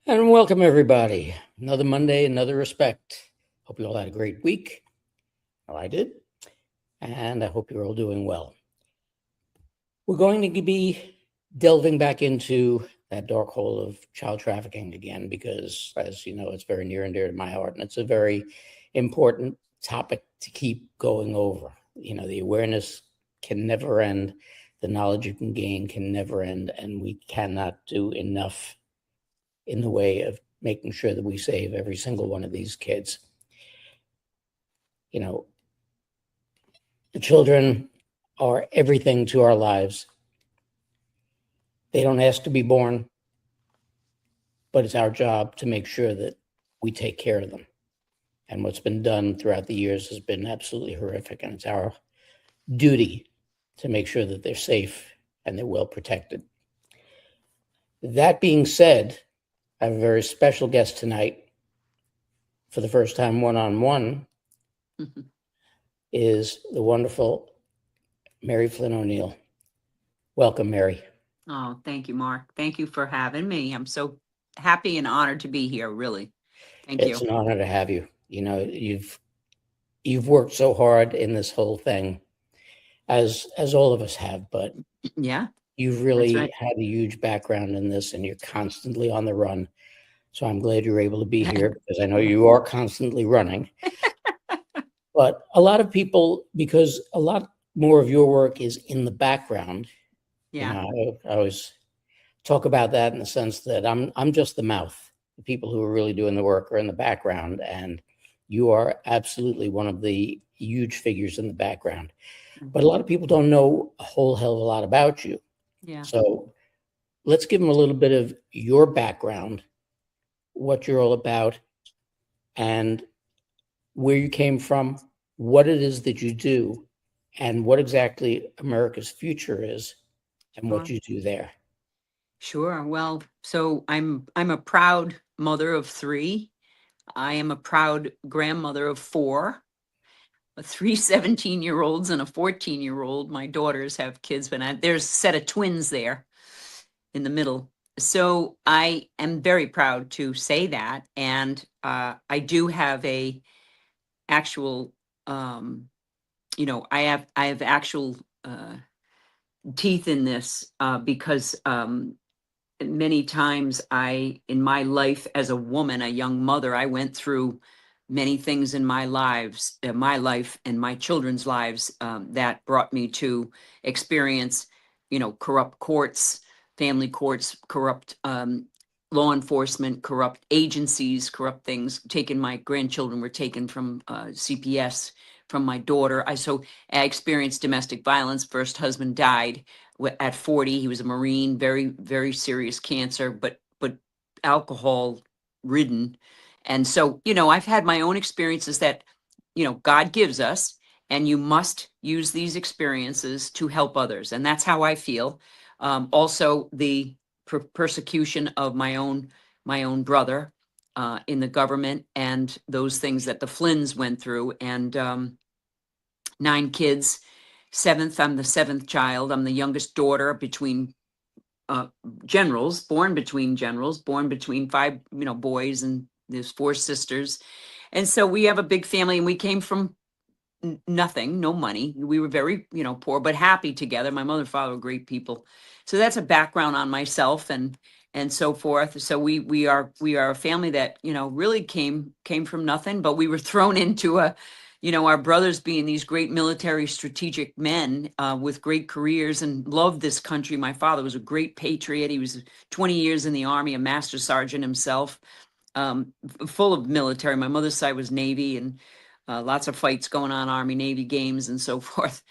And welcome, everybody. Another Monday, another respect. Hope you all had a great week. Well, I did. And I hope you're all doing well. We're going to be delving back into that dark hole of child trafficking again, because, as you know, it's very near and dear to my heart. And it's a very important topic to keep going over. You know, the awareness can never end, the knowledge you can gain can never end, and we cannot do enough in the way of making sure that we save every single one of these kids. You know, the children are everything to our lives. They don't ask to be born, but it's our job to make sure that we take care of them. And what's been done throughout the years has been absolutely horrific. And it's our duty to make sure that they're safe and they're well protected. That being said, I have a very special guest tonight. For the first time one-on-one is the wonderful Mary Flynn O'Neill. Welcome, Mary. Oh, thank you, Mark. Thank you for having me. I'm so happy and honored to be here, really. Thank It's you. an honor to have you. You know, you've worked so hard in this whole thing, as all of us have, but Yeah, you've that's really right. had a huge background in this, and you're constantly on the run. So I'm glad you're able to be here, because I know you are constantly running. But a lot of people, because a lot more of your work is in the background, you Yeah, know, I always talk about that in the sense that I'm just the mouth. The people who are really doing the work are in the background, and you are absolutely one of the huge figures in the background. But a lot of people don't know a whole hell of a lot about you. yeah. So let's give them a little bit of your background, what you're all about, and where you came from, what it is that you do, and what exactly America's future is, and what Sure. you do there. Sure. Well, so I'm a proud mother of three. I am a proud grandmother of four. Three 17-year-olds and a 14-year-old. My daughters have kids, but there's a set of twins there in the middle. So I am very proud to say that, and I do have a actual, um, I have actual teeth in this because many times in my life as a woman, a young mother, I went through many things in my life and my children's lives that brought me to experience, corrupt courts, family courts, corrupt law enforcement, corrupt agencies, corrupt things. My grandchildren were taken from CPS from my daughter. I experienced domestic violence. First husband died at 40. He was a Marine, very, very serious cancer, but alcohol ridden. And so, I've had my own experiences that, God gives us, and you must use these experiences to help others. And that's how I feel. Also, the persecution of my own brother in the government, and those things that the Flynns went through, and 9 kids. I'm the seventh child. I'm the youngest daughter between uh, generals, born between five, boys, and there's four sisters. And so we have a big family, and we came from nothing, no money. We were very, poor, but happy together. My mother and father were great people. So that's a background on myself and so forth. So we are a family that, really came from nothing, but we were thrown into our brothers being these great military strategic men with great careers and loved this country. My father was a great patriot. He was 20 years in the Army, a master sergeant himself, full of military. My mother's side was Navy, and lots of fights going on, Army Navy games and so forth.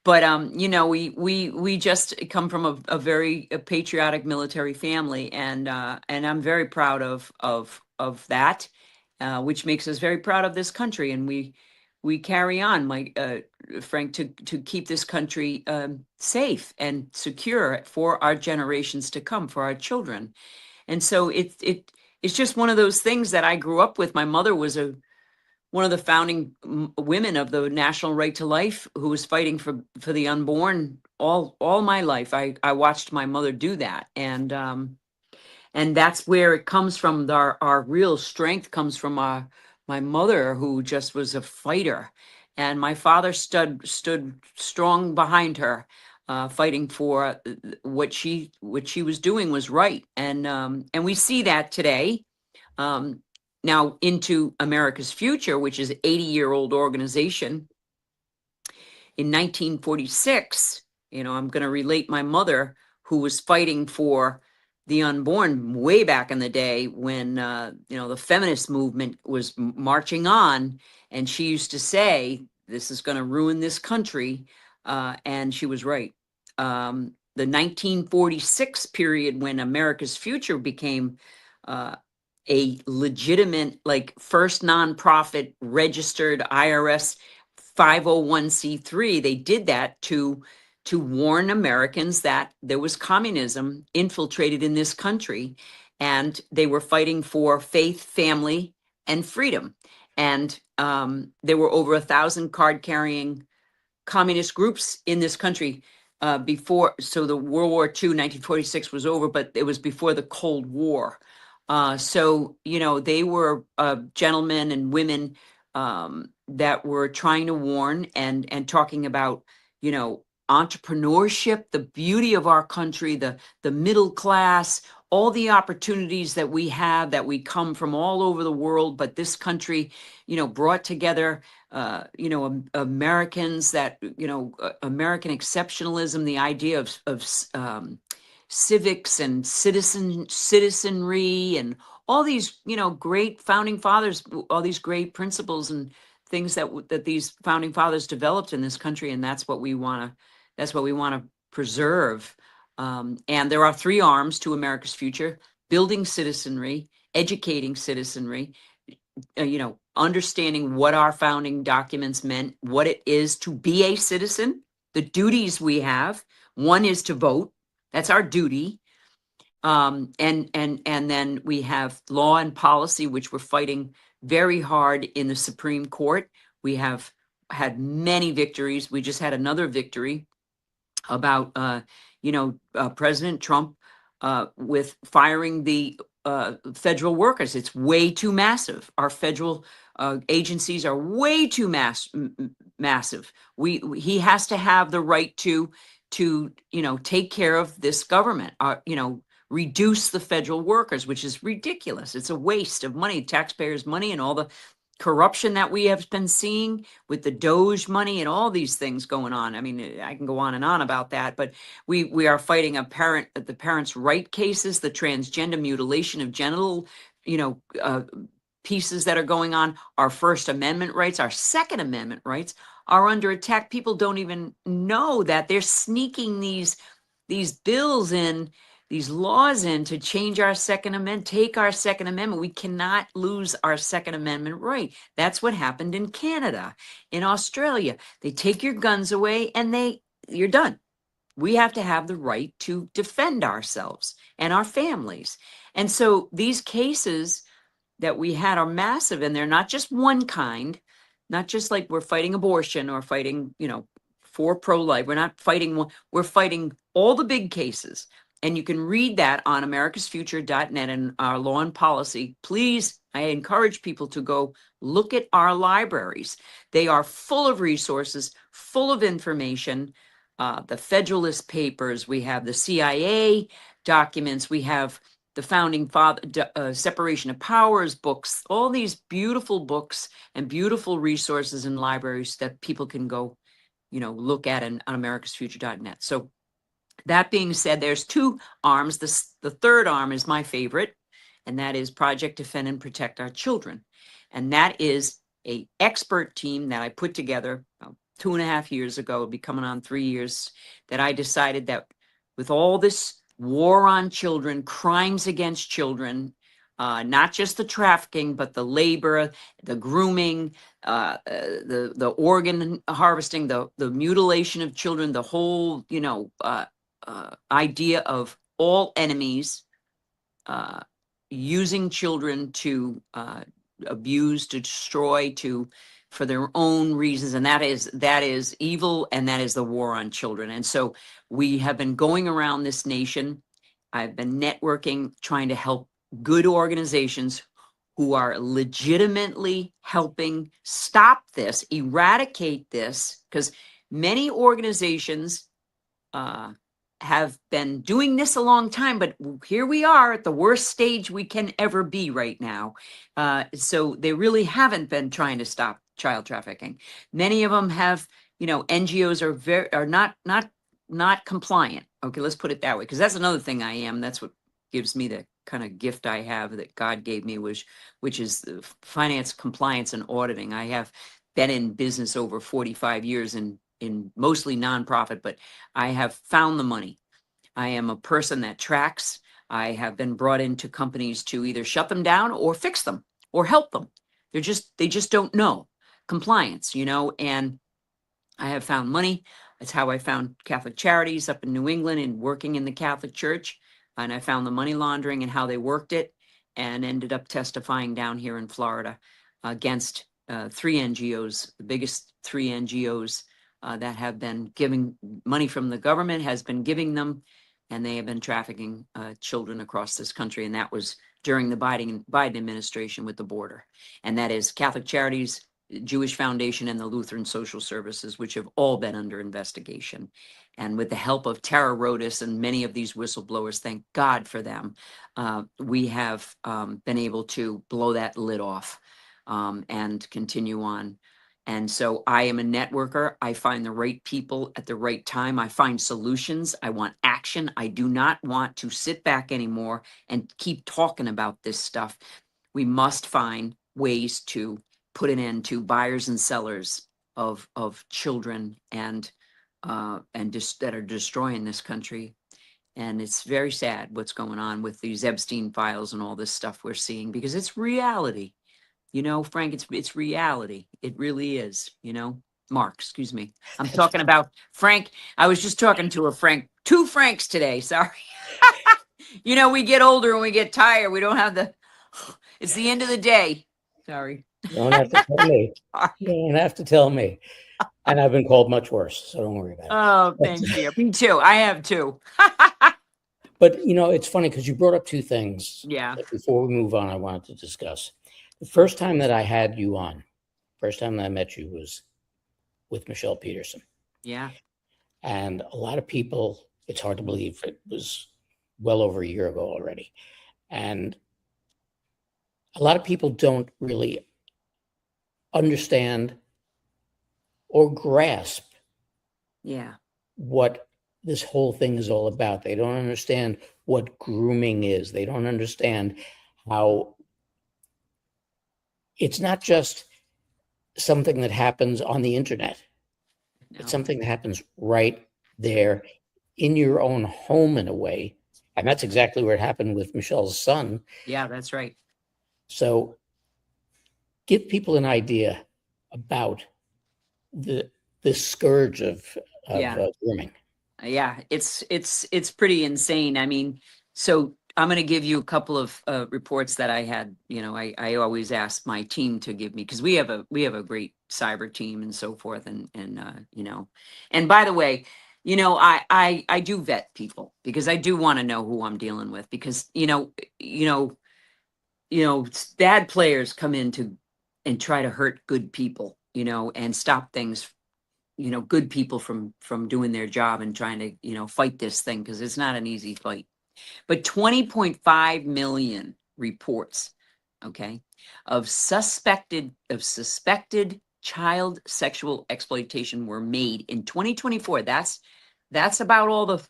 But we just come from a very patriotic military family, and I'm very proud of that, which makes us very proud of this country, and we carry on, my Frank, to keep this country safe and secure for our generations to come, for our children. And so it's just one of those things that I grew up with. My mother was one of the founding women of the National Right to Life, who was fighting for the unborn all my life. I watched my mother do that, and that's where it comes from. Our real strength comes from my mother, who just was a fighter, and my father stood strong behind her, fighting for what she was doing was right. And we see that today. Um, Now into America's Future, which is an 80-year-old organization. In 1946, I'm going to relate my mother, who was fighting for the unborn way back in the day when, the feminist movement was marching on. And she used to say, this is going to ruin this country. And she was right. The 1946 period, when America's Future became a legitimate, like, first nonprofit registered IRS 501c3, they did that to warn Americans that there was communism infiltrated in this country, and they were fighting for faith, family, and freedom. And there were over 1,000 card-carrying communist groups in this country before. So the World War II, 1946 was over, but it was before the Cold War. So, they were gentlemen and women that were trying to warn and talking about, entrepreneurship, the beauty of our country, the middle class, all the opportunities that we have, that we come from all over the world, but this country, brought together, Americans, that, American exceptionalism, the idea of civics and citizenry, and all these, great founding fathers, all these great principles and things that these founding fathers developed in this country. And that's what we want to preserve. And there are three arms to America's Future: building citizenry, educating citizenry, understanding what our founding documents meant, what it is to be a citizen, the duties we have. One is to vote. That's our duty. And then we have law and policy, which we're fighting very hard in the Supreme Court. We have had many victories. We just had another victory about, President Trump with firing the federal workers. It's way too massive. Our federal agencies are way too massive. He has to have the right to take care of this government. Reduce the federal workers, which is ridiculous. It's a waste of money, taxpayers' money, and all the corruption that we have been seeing with the Doge money and all these things going on. I mean, I can go on and on about that, but we are fighting the parents' right cases, the transgender mutilation of genital, pieces that are going on. Our First Amendment rights, our Second Amendment rights are under attack. People don't even know that they're sneaking these bills in, these laws in, to change our Second Amendment, take our Second Amendment. We cannot lose our Second Amendment right. That's what happened in Canada, in Australia. They take your guns away and you're done. We have to have the right to defend ourselves and our families. And so these cases that we had are massive, and they're not just one kind, not just like we're fighting abortion or fighting, for pro-life. We're not fighting one, we're fighting all the big cases. And you can read that on americasfuture.net and our law and policy. Please, I encourage people to go look at our libraries. They are full of resources, full of information. The Federalist Papers, we have the CIA documents, we have the founding father, separation of powers books, all these beautiful books and beautiful resources in libraries that people can go, look at on americasfuture.net. So that being said, there's two arms. The third arm is my favorite, and that is Project Defend and Protect Our Children. And that is a expert team that I put together 2.5 years ago. It'll be coming on 3 years, that I decided that with all this war on children, crimes against children, not just the trafficking, but the labor, the grooming, the organ harvesting, the mutilation of children, the whole, idea of all enemies using children to abuse, to destroy, for their own reasons, and that is evil, and that is the war on children. And so we have been going around this nation I've been networking, trying to help good organizations who are legitimately helping stop this, eradicate this, because many organizations have been doing this a long time, but here we are at the worst stage we can ever be right now. So they really haven't been trying to stop child trafficking. Many of them have, NGOs are not compliant. Okay, let's put it that way, because that's another thing I am. That's what gives me the kind of gift I have that God gave me, which is the finance, compliance, and auditing. I have been in business over 45 years in mostly nonprofit, but I have found the money. I am a person that tracks. I have been brought into companies to either shut them down or fix them or help them. They just don't know compliance, and I have found money. That's how I found Catholic Charities up in New England and working in the Catholic Church. And I found the money laundering and how they worked it, and ended up testifying down here in Florida against 3 NGOs, the biggest 3 NGOs that have been giving money from the government, has been giving them, and they have been trafficking children across this country. And that was during the Biden administration with the border. And that is Catholic Charities, Jewish Foundation, and the Lutheran Social Services, which have all been under investigation. And with the help of Tara Rodas and many of these whistleblowers, thank God for them, we have been able to blow that lid off and continue on. And so I am a networker. I find the right people at the right time. I find solutions. I want action. I do not want to sit back anymore and keep talking about this stuff. We must find ways to put an end to buyers and sellers of children and just that are destroying this country. And it's very sad what's going on with these Epstein files and all this stuff we're seeing, because it's reality. Frank, it's reality. It really is, Mark, excuse me. I'm talking about Frank. I was just talking to two Franks today. Sorry. We get older and we get tired. We don't have it's the end of the day. Sorry. You don't have to tell me. You don't have to tell me. And I've been called much worse, so don't worry about it. Oh, thank you. Me too. I have too. But, it's funny because you brought up 2 things. Yeah. That before we move on, I wanted to discuss. The first time that I had you on, first time that I met you was with Michelle Peterson. Yeah. And a lot of people, it's hard to believe it was well over a year ago already. And a lot of people don't really understand or grasp what this whole thing is all about. They don't understand what grooming is. They don't understand how it's not just something that happens on the internet. No. It's something that happens right there in your own home in a way. And that's exactly what happened with Michelle's son. Yeah, that's right. So give people an idea about the scourge of grooming. Yeah, it's pretty insane. I mean, so I'm going to give you a couple of reports that I had. I always ask my team to give me, because we have a great cyber team and so forth, and and by the way, I do vet people, because I do want to know who I'm dealing with, because bad players come in and try to hurt good people, and stop things, good people from doing their job and trying to, fight this thing, because it's not an easy fight. But 20.5 million reports, okay, of suspected child sexual exploitation were made in 2024. That's about all the,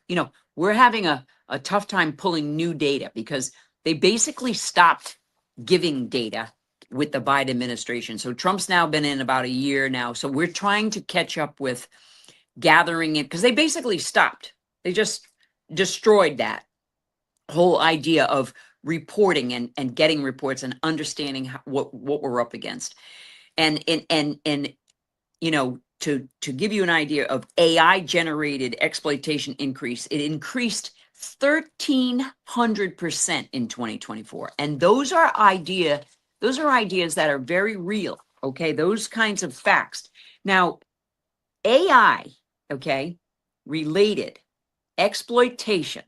we're having a tough time pulling new data, because they basically stopped giving data with the Biden administration. So Trump's now been in about a year now. So we're trying to catch up with gathering it, because they basically stopped. They just destroyed that whole idea of reporting and getting reports and understanding what we're up against. And to give you an idea of AI generated exploitation increase, it increased 1,300% in 2024. And those are ideas that are very real. Okay. Those kinds of facts. Now, AI, okay, related exploitation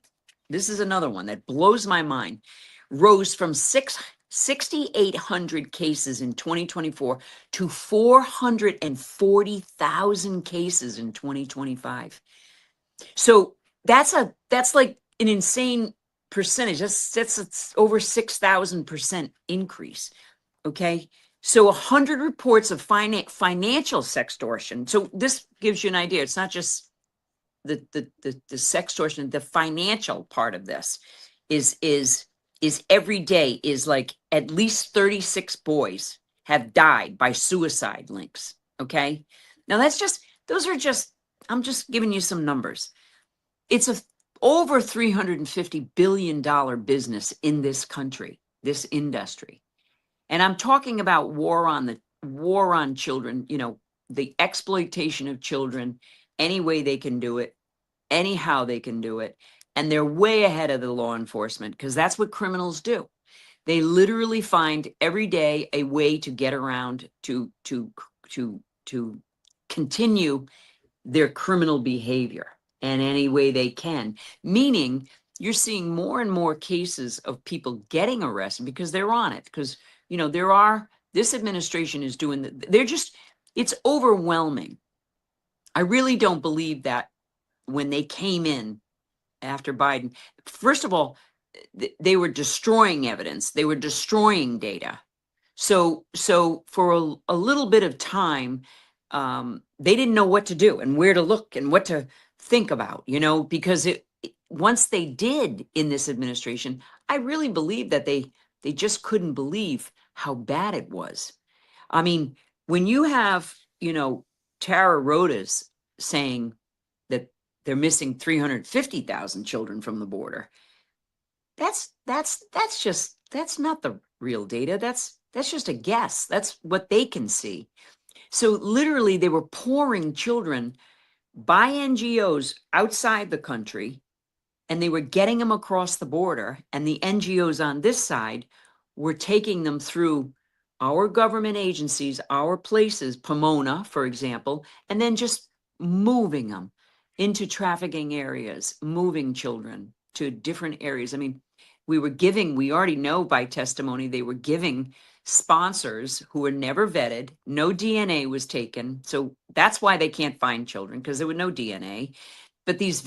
this is another one that blows my mind, rose from 6,800 cases in 2024 to 440,000 cases in 2025. So that's like an insane percentage. That's over 6,000% increase. Okay. So 100 reports of financial sextortion. So this gives you an idea. It's not just the sextortion, the financial part of this is every day is like at least 36 boys have died by suicide links. Okay. Now I'm just giving you some numbers. It's a over $350 billion business in this country, this industry. And I'm talking about war on children, the exploitation of children, any way they can do it, anyhow they can do it. And they're way ahead of the law enforcement because that's what criminals do. They literally find every day a way to get around to continue their criminal behavior in any way they can, meaning you're seeing more and more cases of people getting arrested because they're on it. Because, this administration is doing, it's overwhelming. I really don't believe that when they came in after Biden, first of all, they were destroying evidence, they were destroying data. So for a little bit of time, they didn't know what to do and where to look and what to think about, because once they did in this administration, I really believe that they just couldn't believe how bad it was. I mean, when you have, Tara Rodas saying that they're missing 350,000 children from the border, that's not the real data. That's just a guess. That's what they can see. So literally they were pouring children by NGOs outside the country, and they were getting them across the border, and the NGOs on this side were taking them through our government agencies, our places, Pomona, for example, and then just moving them into trafficking areas, moving children to different areas. I mean, we already know by testimony, they were giving sponsors who were never vetted, no DNA was taken. So that's why they can't find children, because there was no DNA. But these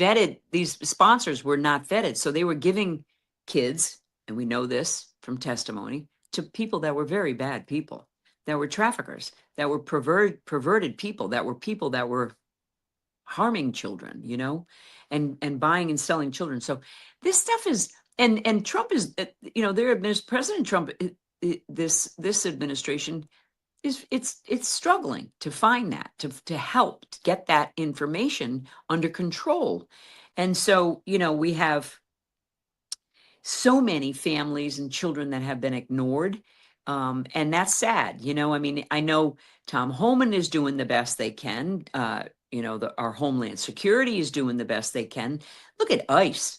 sponsors were not vetted. So they were giving kids, and we know this from testimony, to people that were very bad people, that were traffickers, that were perverted people that were harming children, and buying and selling children. So this stuff is, and Trump is, President Trump, this administration it's struggling to find that, to help to get that information under control. And so, we have so many families and children that have been ignored. And that's sad. I mean, I know Tom Homan is doing the best they can. Our Homeland Security is doing the best they can. Look at ICE.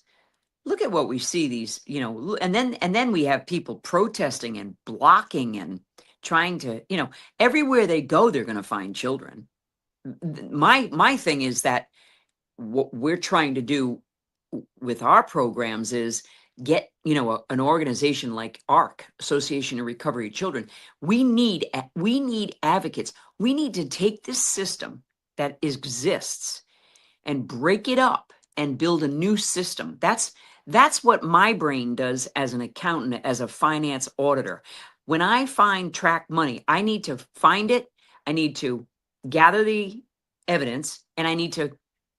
Look at what we see these, and then we have people protesting and blocking and trying to, everywhere they go, they're going to find children. My thing is that what we're trying to do with our programs is get, an organization like ARC, Association of Recovery Children. We need advocates. We need to take this system that exists and break it up and build a new system. That's what my brain does as an accountant, as a finance auditor. When I track money, I need to find it, I need to gather the evidence, and I need to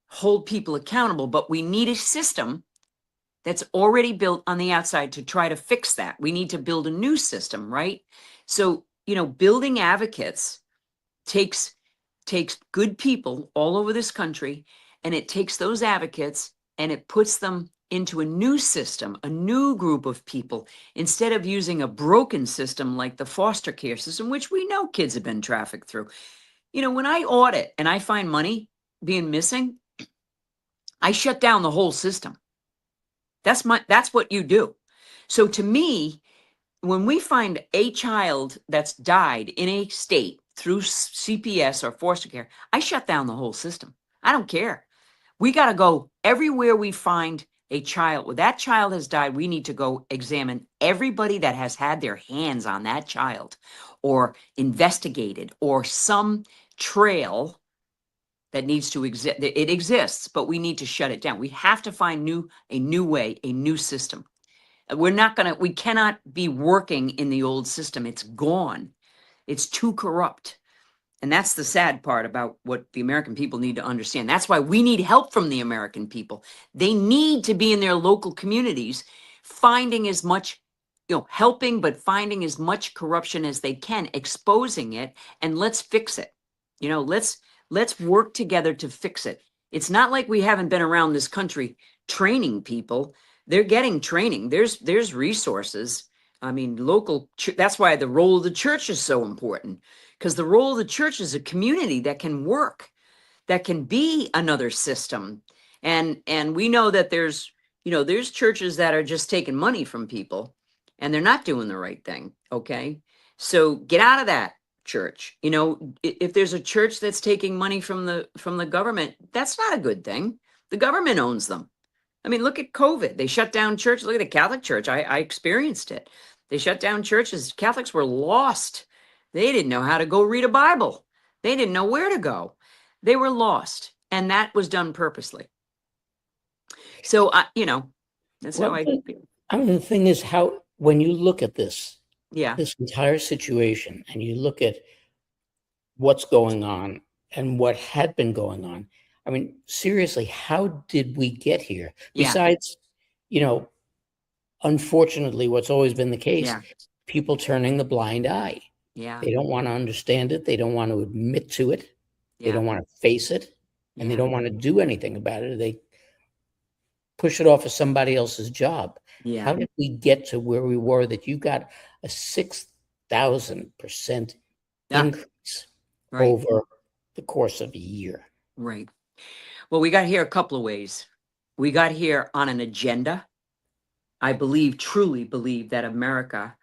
hold people accountable. But we need a system that's already built on the outside to try to fix that. We need to build a new system, right? So, building advocates takes good people all over this country, and it takes those advocates and it puts them into a new system, a new group of people, instead of using a broken system like the foster care system, which we know kids have been trafficked through. When I audit and I find money being missing, I shut down the whole system. That's what you do. So to me, when we find a child that's died in a state through CPS or foster care, I shut down the whole system. I don't care. We got to go everywhere we find a child, well, that child has died, we need to go examine everybody that has had their hands on that child or investigated or some trail that needs to exist. It exists, but we need to shut it down. We have to find a new way, a new system. We cannot be working in the old system. It's gone. It's too corrupt. And that's the sad part about what the American people need to understand. That's why we need help from the American people. They need to be in their local communities, finding as much, helping, but finding as much corruption as they can, exposing it, and let's fix it. Let's work together to fix it. It's not like we haven't been around this country training people. They're getting training. There's resources. I mean, that's why the role of the church is so important, because the role of the church is a community that can work, that can be another system. And we know that there's churches that are just taking money from people and they're not doing the right thing. Okay. So get out of that church. If there's a church that's taking money from the government, that's not a good thing. The government owns them. I mean, look at COVID. They shut down church. Look at the Catholic Church. I experienced it. They shut down churches. Catholics were lost. They didn't know how to go read a Bible. They didn't know where to go. They were lost. And that was done purposely. So, that's how I feel. I mean, the thing is when you look at this entire situation and you look at what's going on and what had been going on, I mean, seriously, how did we get here? Besides, unfortunately, what's always been the case, people turning the blind eye. Yeah. They don't want to understand it. They don't want to admit to it. They don't want to face it. And they don't want to do anything about it. They push it off as somebody else's job. Yeah. How did we get to where we were that you got a 6,000% increase over the course of a year? Right. Well, we got here a couple of ways. We got here on an agenda. I truly believe that America,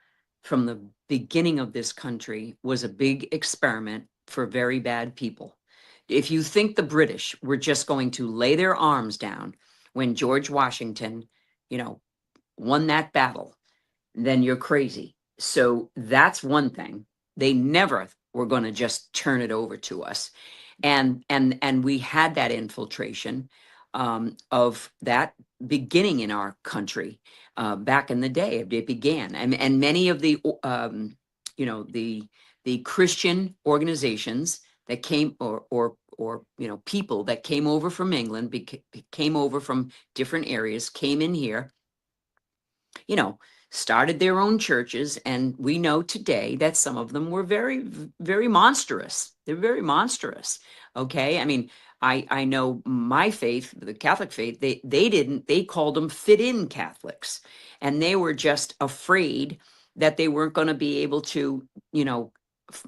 from the beginning of this country, was a big experiment for very bad people. If you think the British were just going to lay their arms down when George Washington, won that battle, then you're crazy. So that's one thing. They never were going to just turn it over to us. And we had that infiltration of that beginning in our country back in the day. It began, and many of the the Christian organizations that came, or people that came over from England, came over from different areas, came in here, started their own churches. And we know today that some of them were very, very monstrous. They're very monstrous. Okay. I mean, I know my faith, the Catholic faith, they called them fit-in Catholics. And they were just afraid that they weren't going to be able to,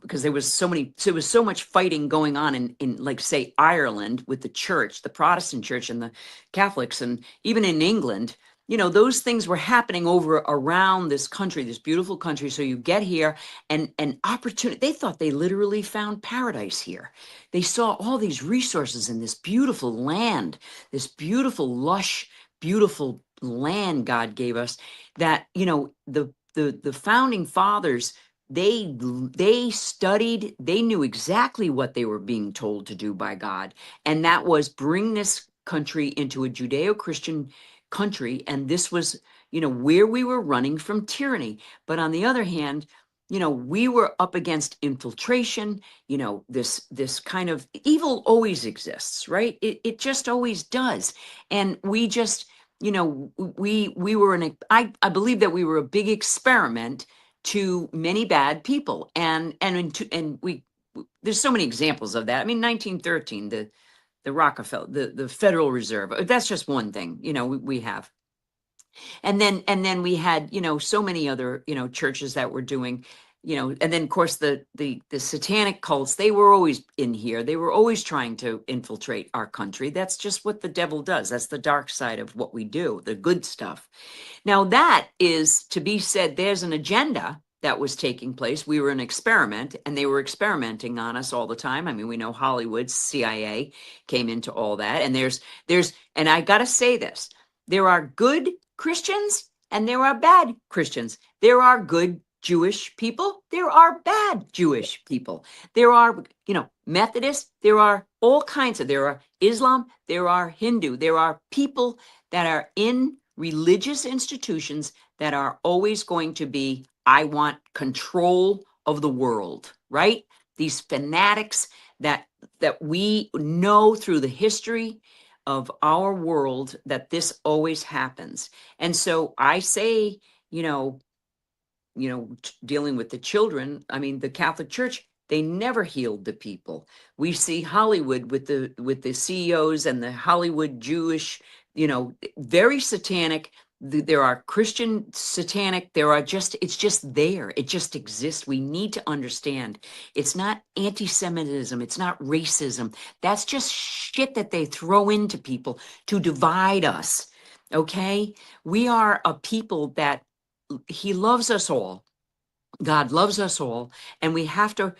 because there was so much fighting going on in like, say, Ireland with the church, the Protestant church and the Catholics, and even in England. Those things were happening over around this country, this beautiful country. So you get here and opportunity. They thought they literally found paradise here. They saw all these resources in this beautiful land, this beautiful, lush, beautiful land God gave us, that, the founding fathers, they studied, they knew exactly what they were being told to do by God. And that was bring this country into a Judeo-Christian country. And this was, where we were running from tyranny. But on the other hand, we were up against infiltration. This kind of evil always exists, right? It just always does. And we just, we were I believe that we were a big experiment to many bad people. And there's so many examples of that. I mean, 1913, the Rockefeller, the Federal Reserve. That's just one thing, we have. And then we had, so many other, churches that were doing, and then of course the satanic cults, they were always in here. They were always trying to infiltrate our country. That's just what the devil does. That's the dark side of what we do, the good stuff. Now that is to be said, there's an agenda that was taking place. We were an experiment, and they were experimenting on us all the time. I mean, we know Hollywood, CIA came into all that. And and I got to say this, There are good Christians and there are bad Christians. There are good Jewish people. There are bad Jewish people. There are, Methodists. There are all kinds of, there are Islam. There are Hindu. There are people that are in religious institutions that are always going to be, I want control of the world, right? These fanatics that we know through the history of our world that this always happens. And so I say, dealing with the children, I mean, the Catholic Church, they never healed the people. We see Hollywood with the CEOs and the Hollywood Jewish, very satanic. There are Christian satanic. It's just there. It just exists. We need to understand it's not anti-Semitism. It's not racism. That's just shit that they throw into people to divide us. Okay. We are a people that he loves us all. God loves us all. And we have to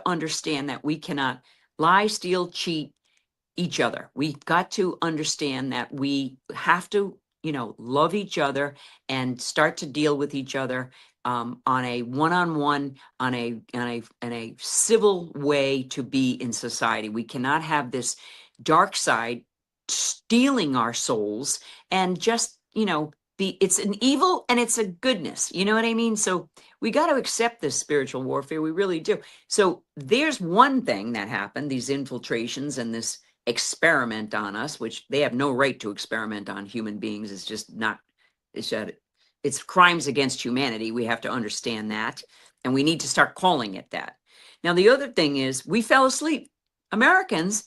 understand that we cannot lie, steal, cheat each other. We've got to understand that we have to, love each other and start to deal with each other on a one-on-one, in a civil way to be in society. We cannot have this dark side stealing our souls and just, it's an evil and it's a goodness. You know what I mean? So we got to accept this spiritual warfare. We really do. So there's one thing that happened, these infiltrations and this experiment on us, which they have no right to experiment on human beings. It's just not, it's crimes against humanity. We have to understand that. And we need to start calling it that. Now, the other thing is we fell asleep. Americans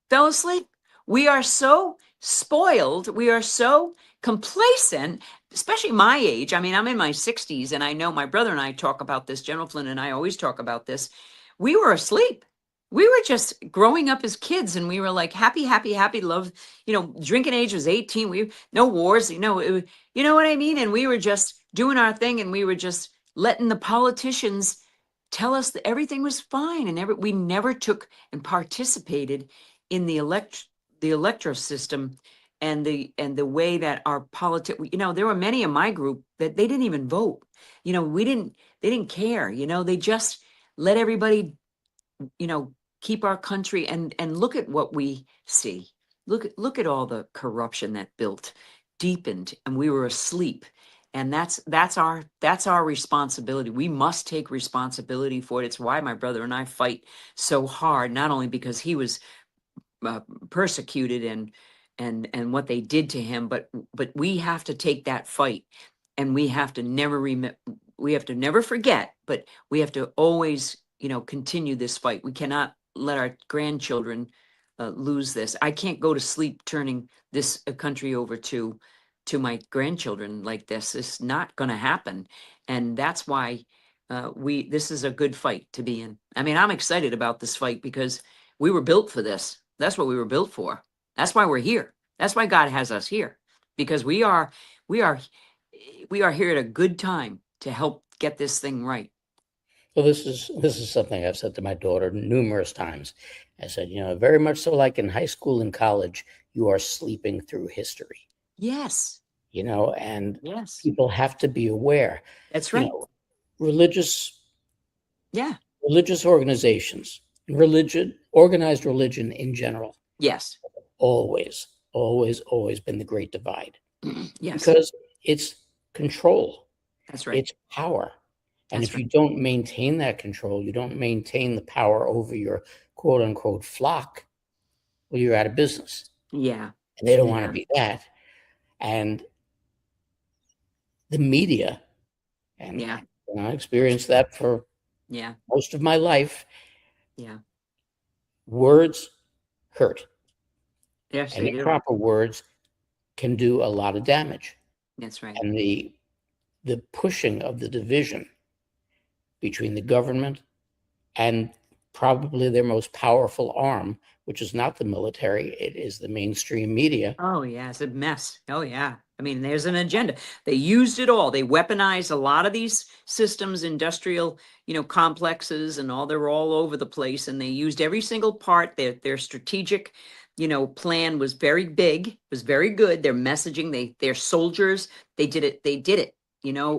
fell asleep. We are so spoiled. We are so complacent, especially my age. I mean, I'm in my 60s and I know my brother and I talk about this. General Flynn and I always talk about this. We were asleep. We were just growing up as kids and we were like happy, happy, happy, love, drinking age was 18. No wars, you know what I mean? And we were just doing our thing and we were just letting the politicians tell us that everything was fine. And we never took and participated in the electoral system and the way that our there were many in my group that they didn't even vote. They didn't care. They just let everybody, keep our country and look at what we see. Look at all the corruption that built, deepened, and we were asleep. And that's our responsibility. We must take responsibility for it. It's why my brother and I fight so hard, not only because he was persecuted and what they did to him, but we have to take that fight, and we have to never forget, but we have to always continue this fight. We cannot let our grandchildren lose this. I can't go to sleep turning this country over to my grandchildren like this. It's not going to happen, and that's why this is a good fight to be in. I mean, I'm excited about this fight because we were built for this. That's what we were built for. That's why we're here. That's why God has us here, because we are here at a good time to help get this thing right. Well, this is something I've said to my daughter numerous times. I said, very much so like in high school and college, you are sleeping through history. Yes. And yes, people have to be aware. That's right. Religious organizations, organized religion in general. Yes. Always been the great divide. Yes. Because it's control. That's right. It's power. And That's if you don't maintain that control, you don't maintain the power over your quote unquote flock, well, you're out of business. Yeah. And they don't want to be that. And the media, and I experienced that for most of my life. Yeah. Words hurt. Yes, and improper words can do a lot of damage. That's right. And the pushing of the division between the government and probably their most powerful arm, which is not the military, it is the mainstream media. Oh, yeah, it's a mess. Oh, yeah. I mean, there's an agenda. They used it all. They weaponized a lot of these systems, industrial, complexes and all. They're all over the place, and they used every single part. They're strategic. plan was very big, was very good. Their messaging, they're soldiers. They did it,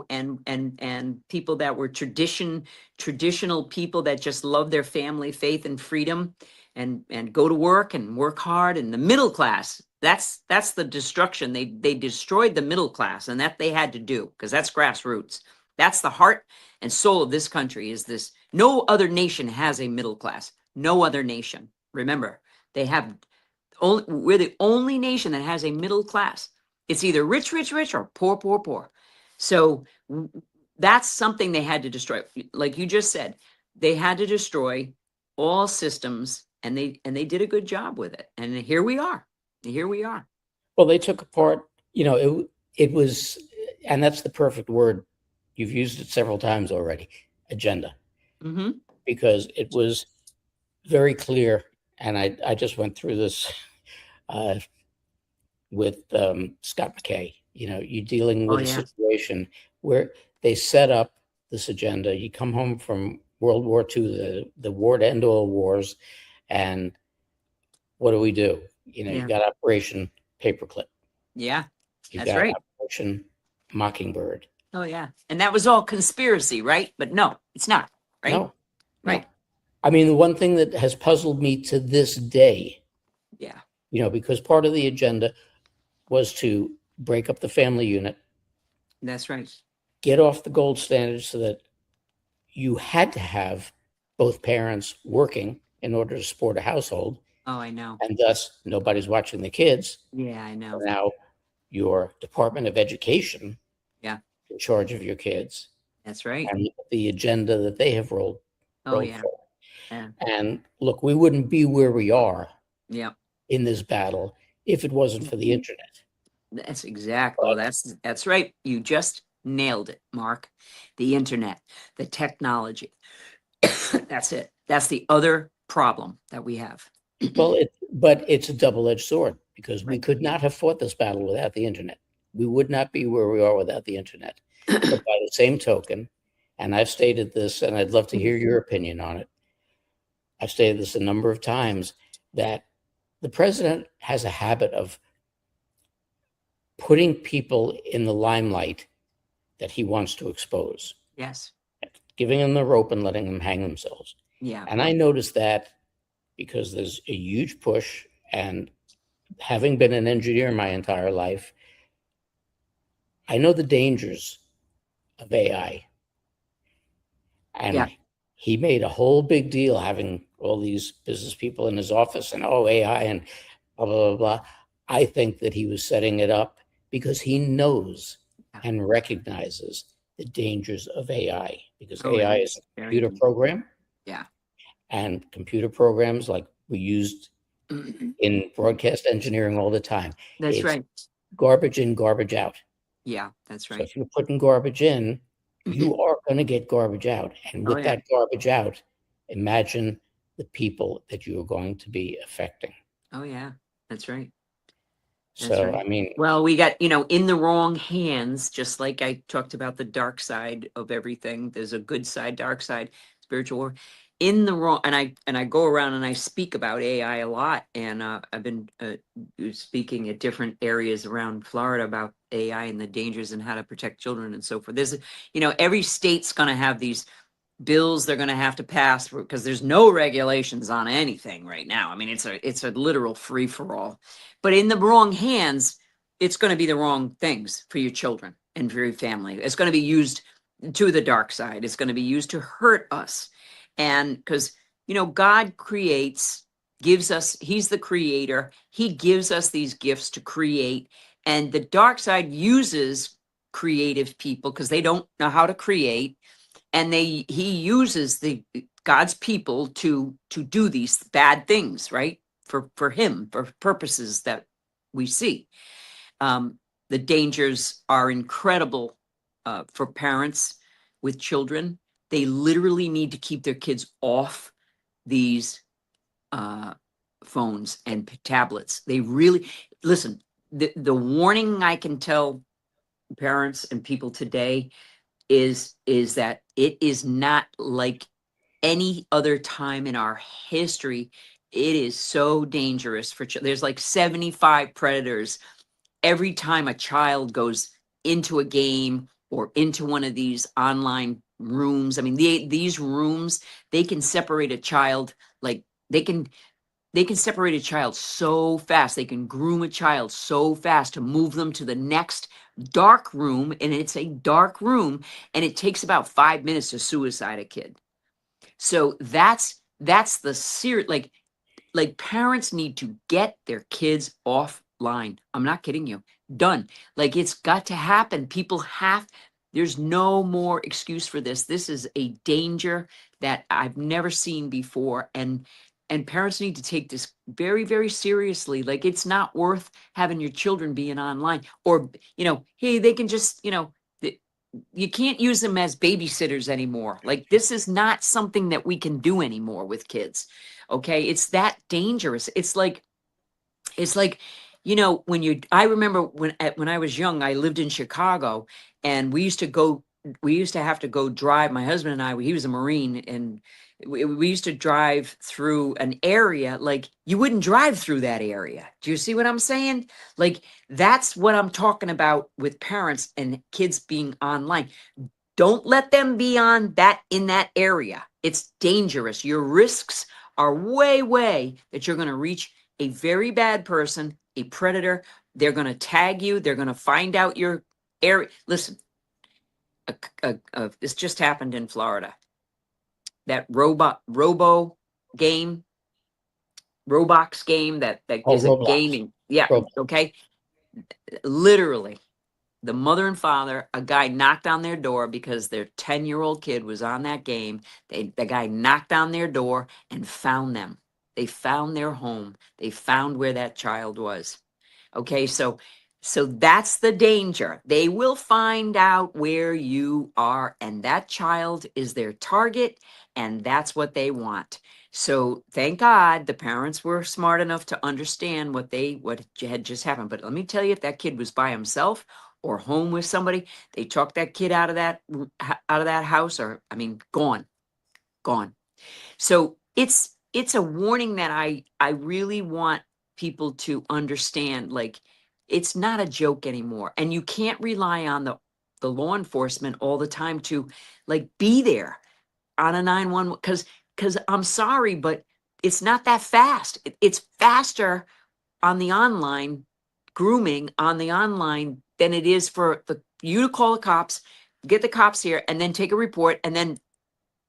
and people that were traditional people that just love their family, faith, and freedom, and go to work and work hard. And the middle class, that's the destruction. They destroyed the middle class, and that they had to do, because that's grassroots. That's the heart and soul of this country. Is this No other nation has a middle class. No other nation. Remember, they have we're the only nation that has a middle class. It's either rich, rich, rich, or poor, poor, poor. So that's something they had to destroy. Like you just said, they had to destroy all systems, and they did a good job with it. And here we are. Here we are. Well, they took apart, it was, and that's the perfect word. You've used it several times already, agenda, Mm-hmm. because it was very clear. And I just went through this with Scott McKay. You're dealing with a situation where they set up this agenda. You come home from World War II, the war to end all wars, and what do? You got Operation Paperclip. Yeah, You that's got right. Operation Mockingbird. Oh, yeah. And that was all conspiracy, right? But no, it's not, right? No, Right. I mean, the one thing that has puzzled me to this day, Yeah. because part of the agenda was to break up the family unit, That's right. get off the gold standard so that you had to have both parents working in order to support a household. Oh, I know. And thus nobody's watching the kids. Yeah, I know. Now your Department of Education, Yeah, in charge of your kids, that's right. and the agenda that they have rolled Oh, yeah. forward. Yeah. And look, we wouldn't be where we are Yeah. in this battle if it wasn't for the internet. That's exactly. Well, that's right. You just nailed it, Mark. The internet, the technology. That's it. That's the other problem that we have. Well, but it's a double-edged sword, because we Right. could not have fought this battle without the internet. We would not be where we are without the internet. But by the same token, and I've stated this, and I'd love to hear your opinion on it. I've stated this a number of times, that the president has a habit of putting people in the limelight that he wants to expose, Yes. giving them the rope and letting them hang themselves. Yeah. And I noticed that because there's a huge push, and having been an engineer my entire life, I know the dangers of AI. And Yeah. he made a whole big deal having all these business people in his office, and AI and blah, blah, blah, blah. I think that he was setting it up because he knows and recognizes the dangers of AI, because AI is a computer program. Yeah. And computer programs, like we used in broadcast engineering all the time. That's It's right. garbage in, garbage out. Yeah, that's So right. if you're putting garbage in, you are going to get garbage out. And with that garbage out, imagine the people that you are going to be affecting. Oh, yeah, that's right. So, I mean, well, we got, in the wrong hands, just like I talked about the dark side of everything. There's a good side, dark side, spiritual war. In the wrong, and I go around and I speak about AI a lot, and I've been speaking at different areas around Florida about AI and the dangers and how to protect children and so forth. There's, every state's going to have these bills they're going to have to pass, because there's no regulations on anything right now. I mean, it's a literal free for all. But in the wrong hands, it's going to be the wrong things for your children and for your family. It's going to be used to the dark side. It's going to be used to hurt us. And because, God gives us, he's the creator. He gives us these gifts to create. And the dark side uses creative people because they don't know how to create. And he uses God's people to do these bad things, right? For him, for purposes that we see. The dangers are incredible for parents with children. They literally need to keep their kids off these phones and tablets. They really, listen, the warning I can tell parents and people today is that it is not like any other time in our history It is so dangerous for there's like 75 predators every time a child goes into a game or into one of these online rooms. I mean, these rooms, they can separate a child like they can separate a child so fast. They can groom a child so fast to move them to the next dark room, and it's a dark room, and it takes about 5 minutes to suicide a kid. So that's the serious, like parents need to get their kids offline. I'm not kidding you. Done. Like it's got to happen. People have, there's no more excuse for this. This is a danger that I've never seen before. And parents need to take this very, very seriously. Like it's not worth having your children being online, or, hey, they can just, you can't use them as babysitters anymore. Like this is not something that we can do anymore with kids. Okay. It's that dangerous. It's like, I remember when I was young, I lived in Chicago, and we used to have to go drive, my husband and I, he was a Marine, and we used to drive through an area, like you wouldn't drive through that area. Do you see what I'm saying? Like that's what I'm talking about with parents and kids being online. Don't let them be in that area. It's dangerous. Your risks are way that you're going to reach a very bad person, a predator. They're going to tag you. They're going to find out your area. Listen, this just happened in Florida. That Roblox game that Oh, is a Roblox. gaming. Yeah. Roblox. Okay. Literally, the mother and father, a guy knocked on their door because their 10-year-old kid was on that game. The guy knocked on their door and found them. They found their home. They found where that child was. Okay, so that's the danger. They will find out where you are, and that child is their target, and that's what they want. So thank God the parents were smart enough to understand what had just happened. But let me tell you, if that kid was by himself or home with somebody, they took that kid out of that house, or I mean, gone. So it's a warning that I really want people to understand. Like it's not a joke anymore, and you can't rely on the law enforcement all the time to like be there on a 911, because I'm sorry, but it's not that fast. It's faster on the online grooming on the online than it is for you to call the cops, get the cops here, and then take a report, and then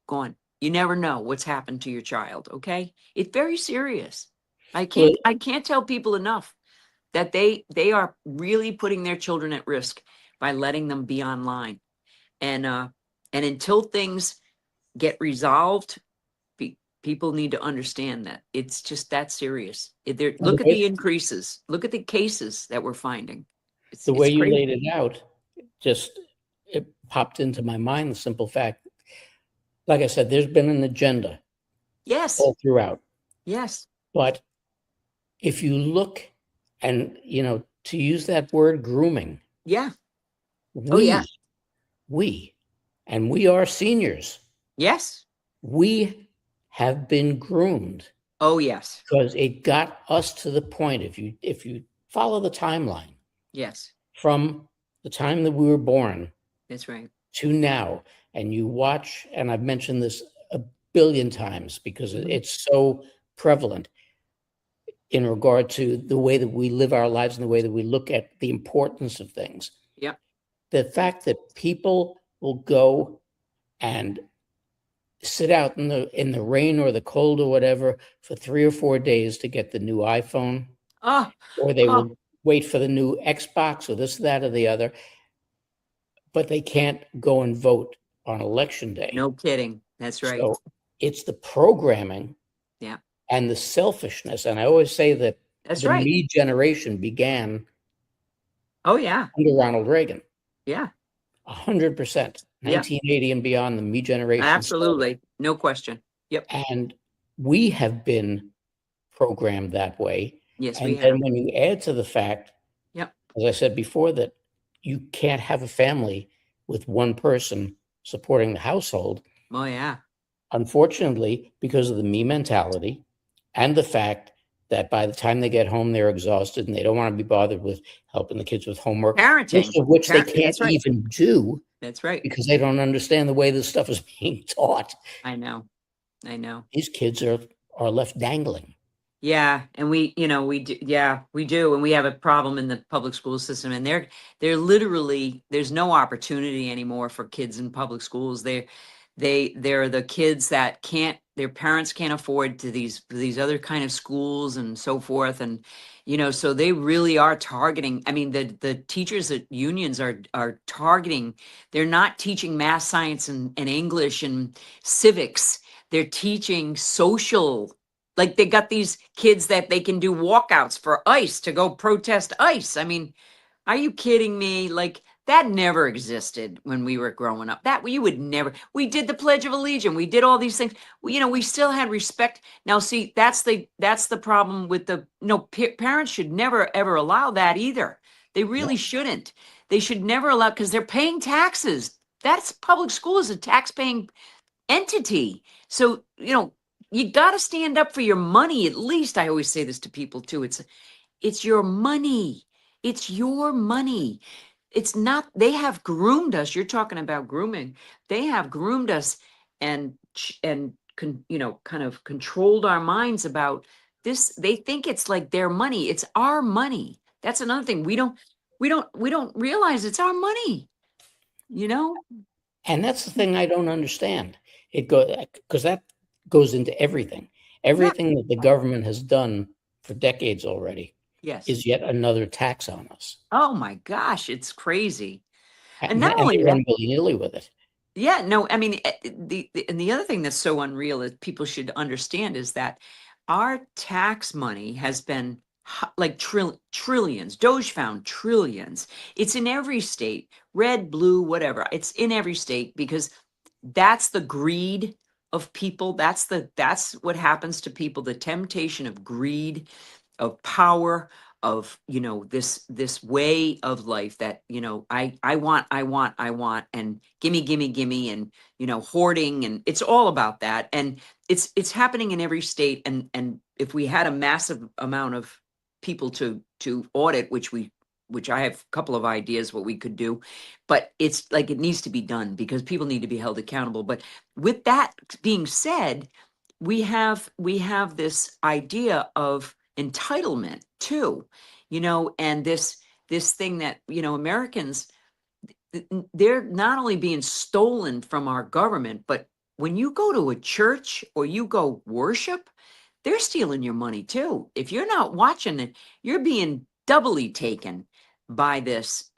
gone. You never know what's happened to your child. Okay, it's very serious. I Well, can't tell people enough that they are really putting their children at risk by letting them be online, and until things get resolved, people need to understand that it's just that serious. the Look at the way, increases. Look at the cases that we're finding. the way It's you crazy. laid it out, just it popped into my mind the simple fact. Like I said, there's been an agenda Yes. all throughout. Yes. But if you look and, to use that word grooming, Yeah. Oh yeah. we, we, and we are seniors, Yes. we have been groomed Oh yes. because it got us to the point. If you follow the timeline Yes. from the time that we were born That's right. to now, and you watch, and I've mentioned this a billion times because Mhm. it's so prevalent in regard to the way that we live our lives and the way that we look at the importance of things. Yep. The fact that people will go and sit out in the rain or the cold or whatever for 3 or 4 days to get the new iPhone, Oh, or they oh, will wait for the new Xbox or this, that, or the other, but they can't go and vote on election day. no kidding. That's right. So it's the programming Yeah. and the selfishness. And I always say that That's the right. me generation began Oh yeah. under Ronald Reagan. Yeah. 100%. Yeah. 1980 and beyond, the me generation started. Absolutely. No question. Yep. And we have been programmed that way. Yes, we And have. then when you add to the fact, Yep. as I said before, that you can't have a family with one person supporting the household, Oh yeah. unfortunately, because of the me mentality, and the fact that by the time they get home, they're exhausted and they don't want to be bothered with helping the kids with homework, most Parenting. of which they can't That's right. even do That's right. because they don't understand the way this stuff is being taught. I know. I know. These kids are left dangling. Yeah, and we, we do, yeah, we do, and we have a problem in the public school system, and they're literally there's no opportunity anymore for kids in public schools. They're the kids that can't their parents can't afford to these other kind of schools and so forth, and so they really are targeting. I mean, the teachers at unions are targeting. They're not teaching math, science, and English and civics. They're teaching social. Like they got these kids that they can do walkouts for ICE to go protest ICE. I mean, are you kidding me? Like that never existed when we were growing up. That we would never. We did the Pledge of Allegiance. We did all these things. We still had respect. Now, see, that's the problem with the parents should never ever allow that either. They really shouldn't. They should never allow because they're paying taxes. That's public school is a tax-paying entity. So, you got to stand up for your money. At least I always say this to people too. It's your money. It's your money. It's not, they have groomed us. You're talking about grooming. They have groomed us and kind of controlled our minds about this. They think it's like their money. It's our money. That's another thing. We don't realize it's our money, And that's the thing I don't understand. It goes because that goes into everything. Everything that the government has done for decades already Yes. is yet another tax on us. Oh my gosh, it's crazy. And not only they that, run willy-nilly with it. yeah, no, I mean, the other thing that's so unreal that people should understand is that our tax money has been like trillions. Doge found trillions. It's in every state, red, blue, whatever. It's in every state because that's the greed of people. That's what happens to people. The temptation of greed, of power, of this way of life that I want and gimme and hoarding, and it's all about that, and it's happening in every state, and if we had a massive amount of people to audit, which I have a couple of ideas what we could do, but it's like it needs to be done because people need to be held accountable. But with that being said, we have this idea of entitlement too, and this thing that Americans, they're not only being stolen from our government, but when you go to a church or you go worship, they're stealing your money too. If you're not watching it, you're being doubly taken by this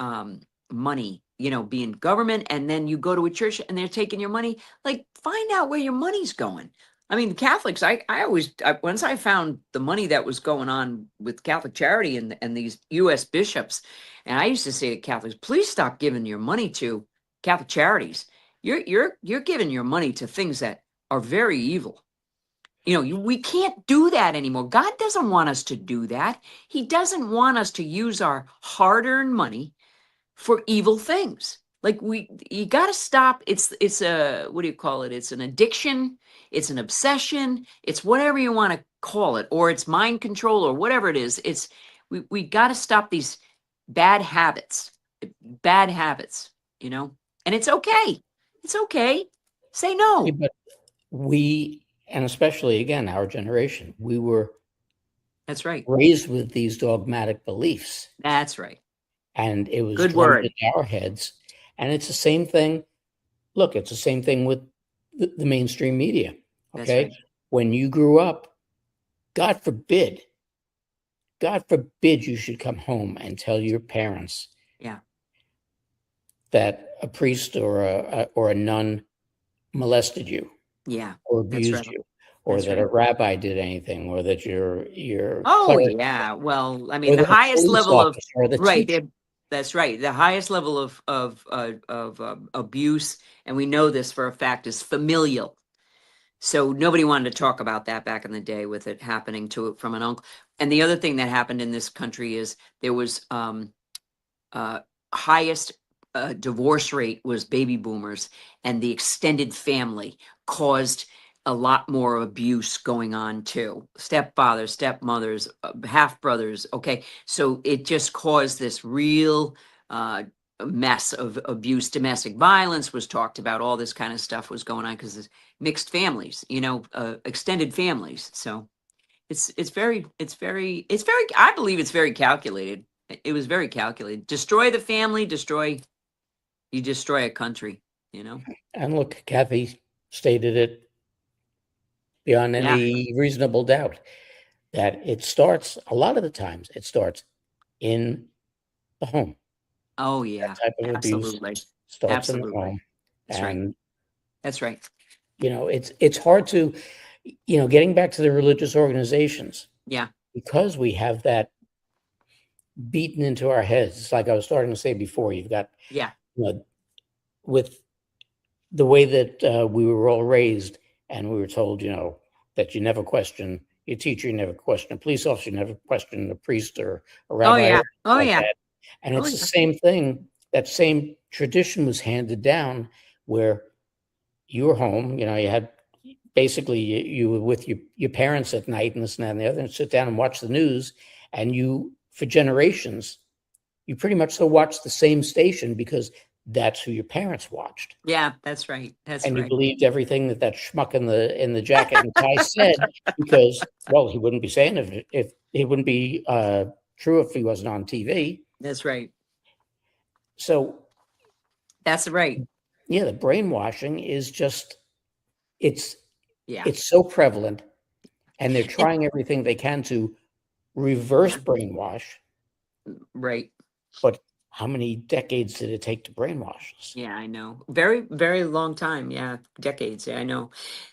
money, being government, and then you go to a church and they're taking your money. Like, find out where your money's going. I mean, Catholics, I always, once I found the money that was going on with Catholic Charity and these U.S. bishops, and I used to say to Catholics, please stop giving your money to Catholic Charities. You're giving your money to things that are very evil. We can't do that anymore. God doesn't want us to do that. He doesn't want us to use our hard-earned money for evil things. Like you got to stop. It's a, what do you call it? It's an addiction. It's an obsession. It's whatever you want to call it, or it's mind control or whatever it is. We got to stop these bad habits, and it's okay. It's okay. Say no. But and especially again, our generation, we were That's right. raised with these dogmatic beliefs. That's right. And it was Good drummed word. in our heads. And it's the same thing. Look, it's the same thing with the mainstream media. That's Okay. right. When you grew up, God forbid you should come home and tell your parents Yeah. that a priest or a nun molested you. Yeah. Or abused right. you, or That's that right. a rabbi did anything, or that your Oh cleric yeah. Well, I or mean, the the highest police level of officer or the right. teacher. That's right. The highest level of abuse, and we know this for a fact, is familial. So nobody wanted to talk about that back in the day with it happening from an uncle. And the other thing that happened in this country is there was highest divorce rate was baby boomers, and the extended family caused a lot more abuse going on too. Stepfathers, stepmothers, half brothers. Okay. So it just caused this real mess of abuse. Domestic violence was talked about. All this kind of stuff was going on because it's mixed families, extended families. So it's very, I believe it's very calculated. It was very calculated. Destroy the family, you destroy a country, And look, Kathy stated it beyond Yeah. any reasonable doubt that a lot of the times, it starts in the home. Oh That yeah. type of abuse Absolutely. starts in the Absolutely. home. That's right. And, That's right. it's hard to, getting back to the religious organizations, Yeah. because we have that beaten into our heads. It's like I was starting to say before, you've got, Yeah. you know, with the way that we were all raised, and we were told, that you never question your teacher, you never question a police officer, you never question a priest or a Oh rabbi, or yeah. anything Oh like yeah. that. And Oh it's the yeah. same thing. That same tradition was handed down, where you were home, you had basically you were with your parents at night and this and that and the other, and sit down and watch the news. And for generations, you pretty much still watch the same station because that's who your parents watched. Yeah. That's right. That's And you right. believed everything that schmuck in the jacket and tie said, because, well, he wouldn't be saying if he wouldn't be true if he wasn't on TV. That's right. So That's right. yeah, the brainwashing is just it's Yeah. it's so prevalent, and they're And- trying everything they can to reverse yeah. brainwash. Right. But how many decades did it take to brainwash us? Yeah, I know. Very, very long time. Yeah, decades. Yeah, I know.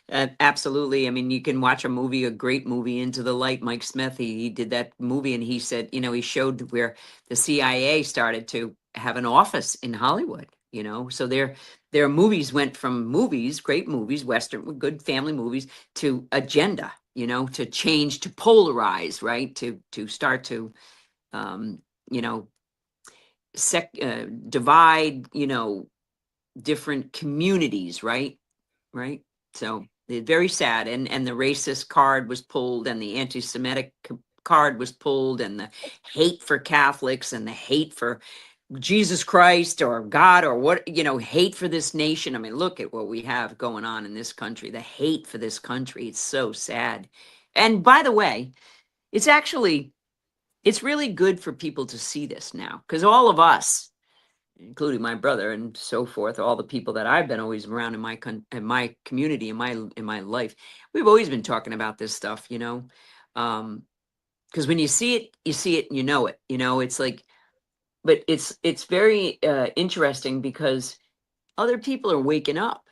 Absolutely. I mean, you can watch a movie, a great movie, Into the Light. Mike Smith, he did that movie, and he said, he showed where the CIA started to have an office in Hollywood. So their movies went from movies, great movies, Western, good family movies, to agenda. To change, to polarize, right? To start to, you know, divide, different communities, right. So very sad, and the racist card was pulled, and the anti-Semitic card was pulled, and the hate for Catholics, and the hate for Jesus Christ or God, or what, hate for this nation. I mean, look at what we have going on in this country, the hate for this country. It's so sad. And by the way, it's really good for people to see this now, because all of us, including my brother and so forth, all the people that I've been always around in my community, in my life, we've always been talking about this stuff, because when you see it, and it. It's like, but it's very interesting, because other people are waking up.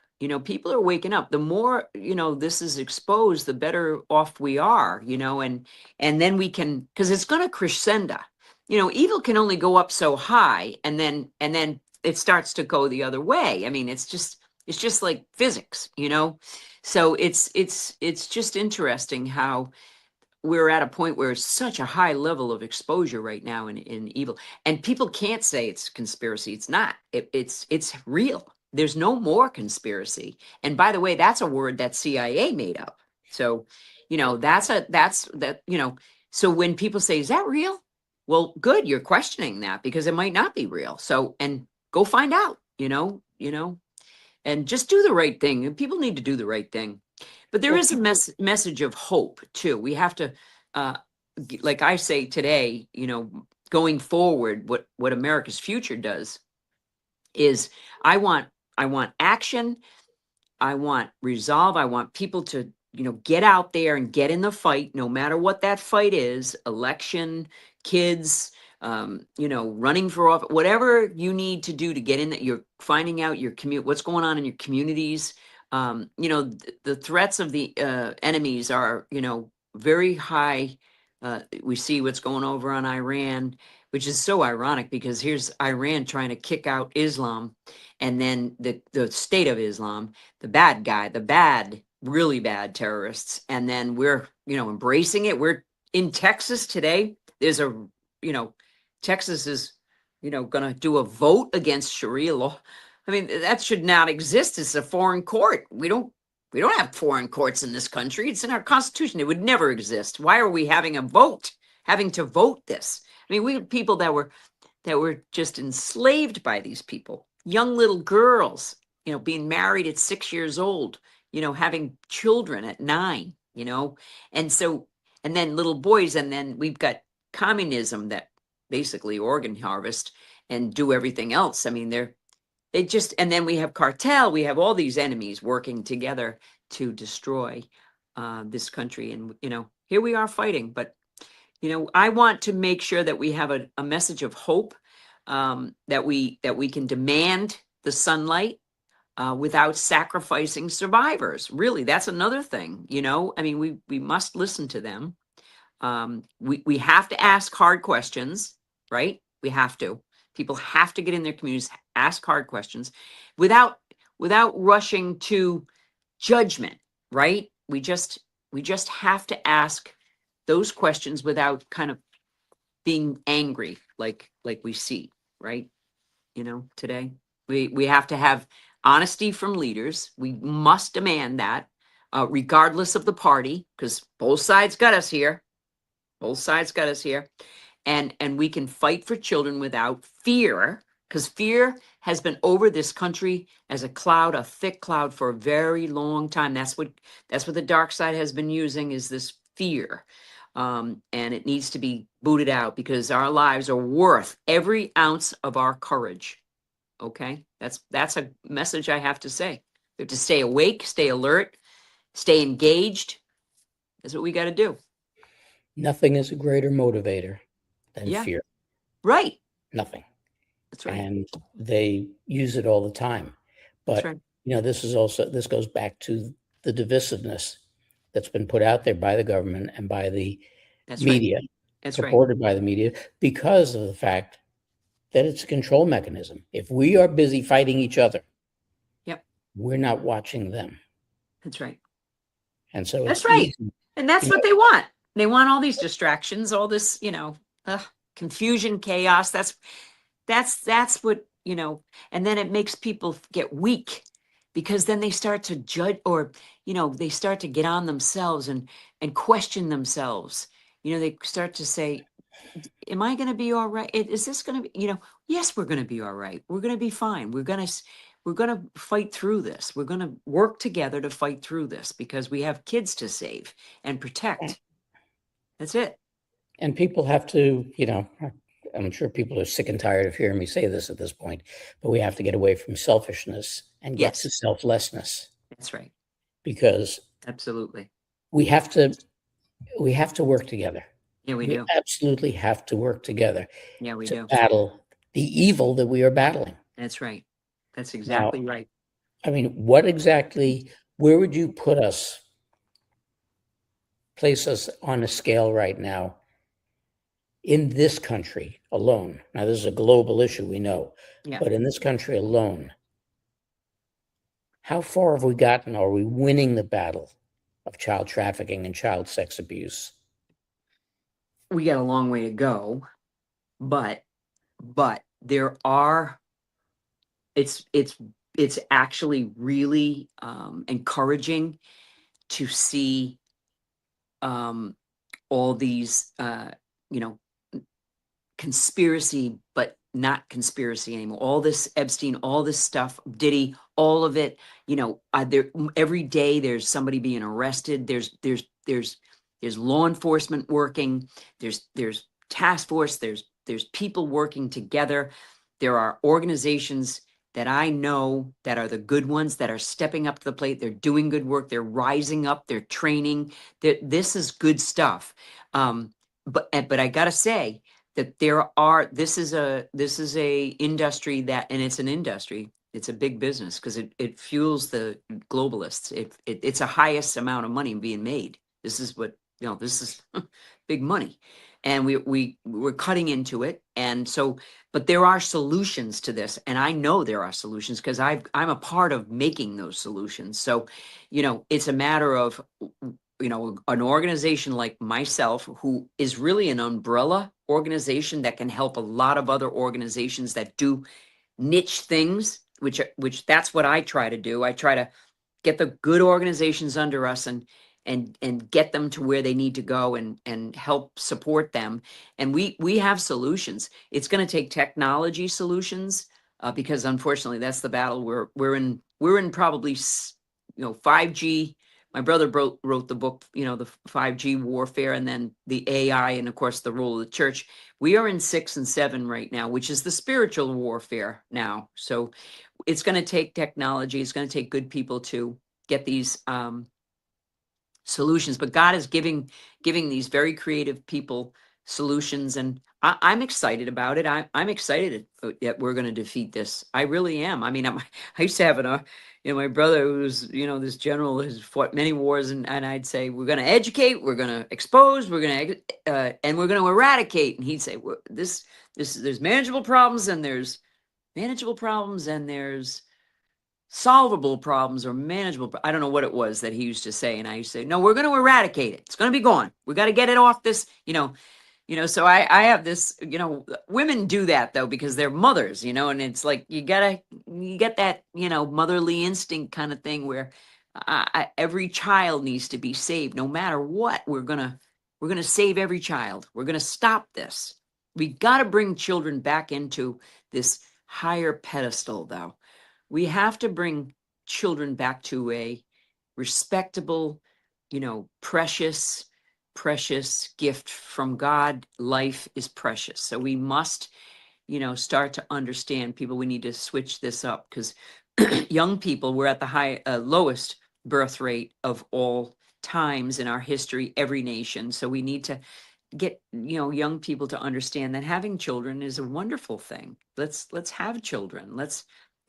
People are waking up. The more, this is exposed, the better off we are, and then we can, because it's going to crescendo. Evil can only go up so high, and then it starts to go the other way. I mean, it's just like physics. So it's just interesting how we're at a point where it's such a high level of exposure right now in evil, and people can't say it's conspiracy. It's not. It's real. There's no more conspiracy. And by the way, that's a word that CIA made up. So, so when people say, is that real? Well, good, you're questioning that, because it might not be real. So, and go find out, and just do the right thing. And people need to do the right thing. But there Well, is a message of hope too. We have to, uh, like I say today, going forward, what America's future does is, I want I want action. I want resolve. I want people to, get out there and get in the fight, no matter what that fight is: election, kids, running for office, whatever you need to do to get in that. You're finding out what's going on in your communities. The threats of the enemies are, very high. We see what's going over on Iran, which is so ironic, because here's Iran trying to kick out Islam, and then the state of Islam, the bad guy, the bad, really bad terrorists. And then we're, embracing it. We're in Texas today. There's Texas is, going to do a vote against Sharia law. I mean, that should not exist. It's a foreign court. We don't We don't have foreign courts in this country. It's in our Constitution. It would never exist. Why are we having to vote this? I mean, we had people that were just enslaved by these people, young little girls, being married at 6 years old, having children at 9, and so, and then little boys, and then we've got communism that basically organ harvest and do everything else. I mean, and then we have cartel, we have all these enemies working together to destroy this country. And, here we are fighting, but, I want to make sure that we have a message of hope, that we can demand the sunlight without sacrificing survivors. Really, that's another thing, I mean, we must listen to them. We have to ask hard questions, right? We have to. People have to get in their communities, ask hard questions without rushing to judgment, right? We just have to ask those questions without kind of being angry like we see, right? Today we have to have honesty from leaders. We must demand that, regardless of the party, because both sides got us here. Both sides got us here. And we can fight for children without fear, because fear has been over this country as a thick cloud for a very long time. That's what the dark side has been using, is this fear. And it needs to be booted out, because our lives are worth every ounce of our courage. Okay? That's a message I have to say. We have to stay awake, stay alert, stay engaged. That's what we got to do. Nothing is a greater motivator than fear. Right. Nothing. That's right. And they use it all the time. But, right. This goes back to the divisiveness that's been put out there by the government and by the media, right. That's supported by the media, because of the fact that it's a control mechanism. If we are busy fighting each other, we're not watching them. That's right. And so that's right. Easy. And that's what they want. They want all these distractions, all this, confusion, chaos. That's what, and then it makes people get weak, because then they start to judge, or, they start to get on themselves and question themselves. They start to say, am I going to be all right? Is this going to be, yes, we're going to be all right. We're going to be fine. We're going to fight through this. We're going to work together to fight through this, because we have kids to save and protect. That's it. And people have to, I'm sure people are sick and tired of hearing me say this at this point, but we have to get away from selfishness and get to selflessness. That's right. Because absolutely, we have to work together. Yeah, we do. Absolutely have to work together. Yeah, we to do. Battle the evil that we are battling. That's right. That's exactly right. I mean, where would you place us on a scale right now in this country alone? Now, this is a global issue, we know, but in this country alone, how far have we gotten? Are we winning the battle of child trafficking and child sex abuse? We got a long way to go, but there are, it's actually really encouraging to see all these, conspiracy, but not conspiracy anymore. All this Epstein, all this stuff, Diddy, all of it, there every day there's somebody being arrested. There's law enforcement working. There's task force. There's people working together. There are organizations that I know that are the good ones that are stepping up to the plate. They're doing good work. They're rising up. They're training. This is good stuff. But I gotta say that this is a industry and it's an industry. It's a big business, because it fuels the globalists. It's a highest amount of money being made. This is what, this is big money, and we're cutting into it. And so, but there are solutions to this, and I know there are solutions, because I'm a part of making those solutions. So, it's a matter of, an organization like myself, who is really an umbrella organization that can help a lot of other organizations that do niche things, which that's what I try to do. I try to get the good organizations under us and get them to where they need to go and help support them. And we have solutions. It's going to take technology solutions, because unfortunately that's the battle we're in probably 5G. My brother wrote the book, the 5G warfare, and then the AI, and of course the role of the church. We are in 6 and 7 right now, which is the spiritual warfare now. So it's going to take technology. It's going to take good people to get these solutions. But God is giving these very creative people solutions, and I'm excited about it. I'm excited that we're going to defeat this. I really am. I mean, I used to have my brother who's this general has fought many wars, and I'd say we're going to educate, we're going to expose, we're going to and we're going to eradicate, and he'd say there's manageable problems and there's manageable problems and there's solvable problems or manageable. I don't know what it was that he used to say. And I used to say, no, we're going to eradicate it. It's going to be gone. We got to get it off this, so I have this, women do that though, because they're mothers, and it's like, you get that, motherly instinct kind of thing where every child needs to be saved. No matter what, we're going to save every child. We're going to stop this. We got to bring children back into this higher pedestal though. We have to bring children back to a respectable, precious gift from God. Life is precious. So we must, start to understand people. We need to switch this up because young people, we're at the lowest birth rate of all times in our history, every nation. So we need to get young people to understand that having children is a wonderful thing. Let's have children.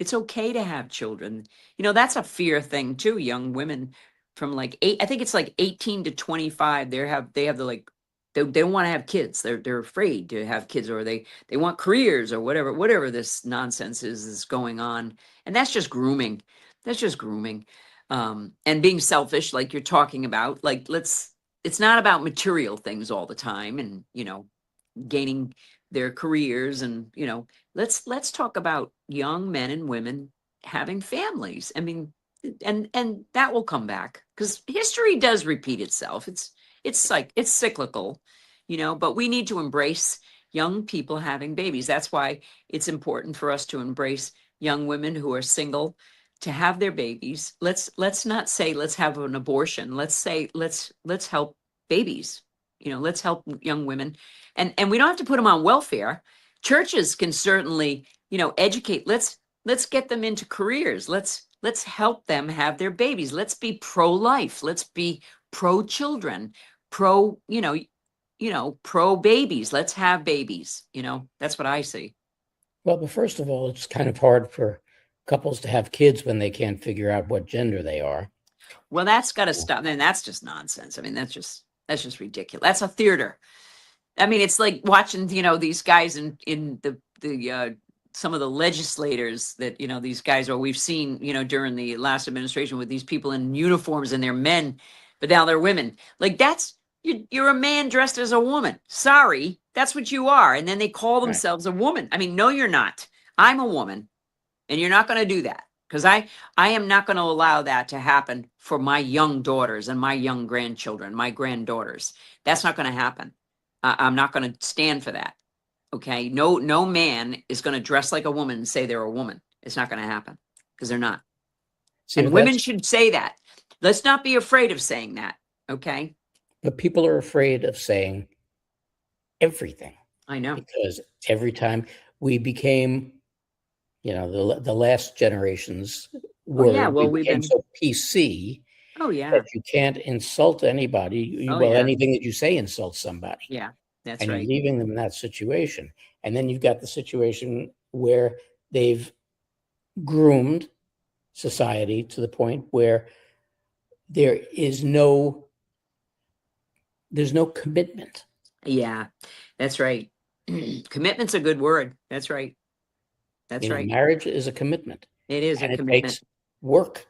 It's okay to have children. That's a fear thing too. Young women from I think it's 18 to 25, they have they don't want to have kids. They're afraid to have kids, or they want careers or whatever this nonsense is going on. And that's just grooming. And being selfish, like you're talking about. It's not about material things all the time and gaining their careers, and let's talk about young men and women having families. I mean, and that will come back because history does repeat itself. It's cyclical, but we need to embrace young people having babies. That's why it's important for us to embrace young women who are single to have their babies. Let's not say let's have an abortion. Let's say let's help babies. Let's help young women, and we don't have to put them on welfare. Churches can certainly, educate. Let's get them into careers. Let's help them have their babies. Let's be pro-life. Let's be pro-children, pro babies. Let's have babies. That's what I see. Well, but first of all, it's kind of hard for couples to have kids when they can't figure out what gender they are. Well, that's got to stop. And that's just nonsense. I mean, that's just ridiculous. That's a theater. I mean, it's like watching, these guys in the some of the legislators that, these guys, or we've seen, during the last administration with these people in uniforms and they're men, but now they're women. You're a man dressed as a woman. Sorry, that's what you are. And then they call themselves a woman. I mean, no, you're not. I'm a woman, and you're not going to do that. Because I am not going to allow that to happen for my young daughters and my young grandchildren, my granddaughters. That's not going to happen. I'm not going to stand for that. Okay. No man is going to dress like a woman and say they're a woman. It's not going to happen because they're not. And women should say that. Let's not be afraid of saying that. Okay. But people are afraid of saying everything. I know. Because every time we became, the last generations were, we became so PC. Oh yeah. That you can't insult anybody. Anything that you say insults somebody. Yeah, that's and right. You're leaving them in that situation. And then you've got the situation where they've groomed society to the point where there's no commitment. Yeah, that's right. Commitment's a good word. That's right. That's right. Marriage is a commitment. It is and a commitment. It takes work.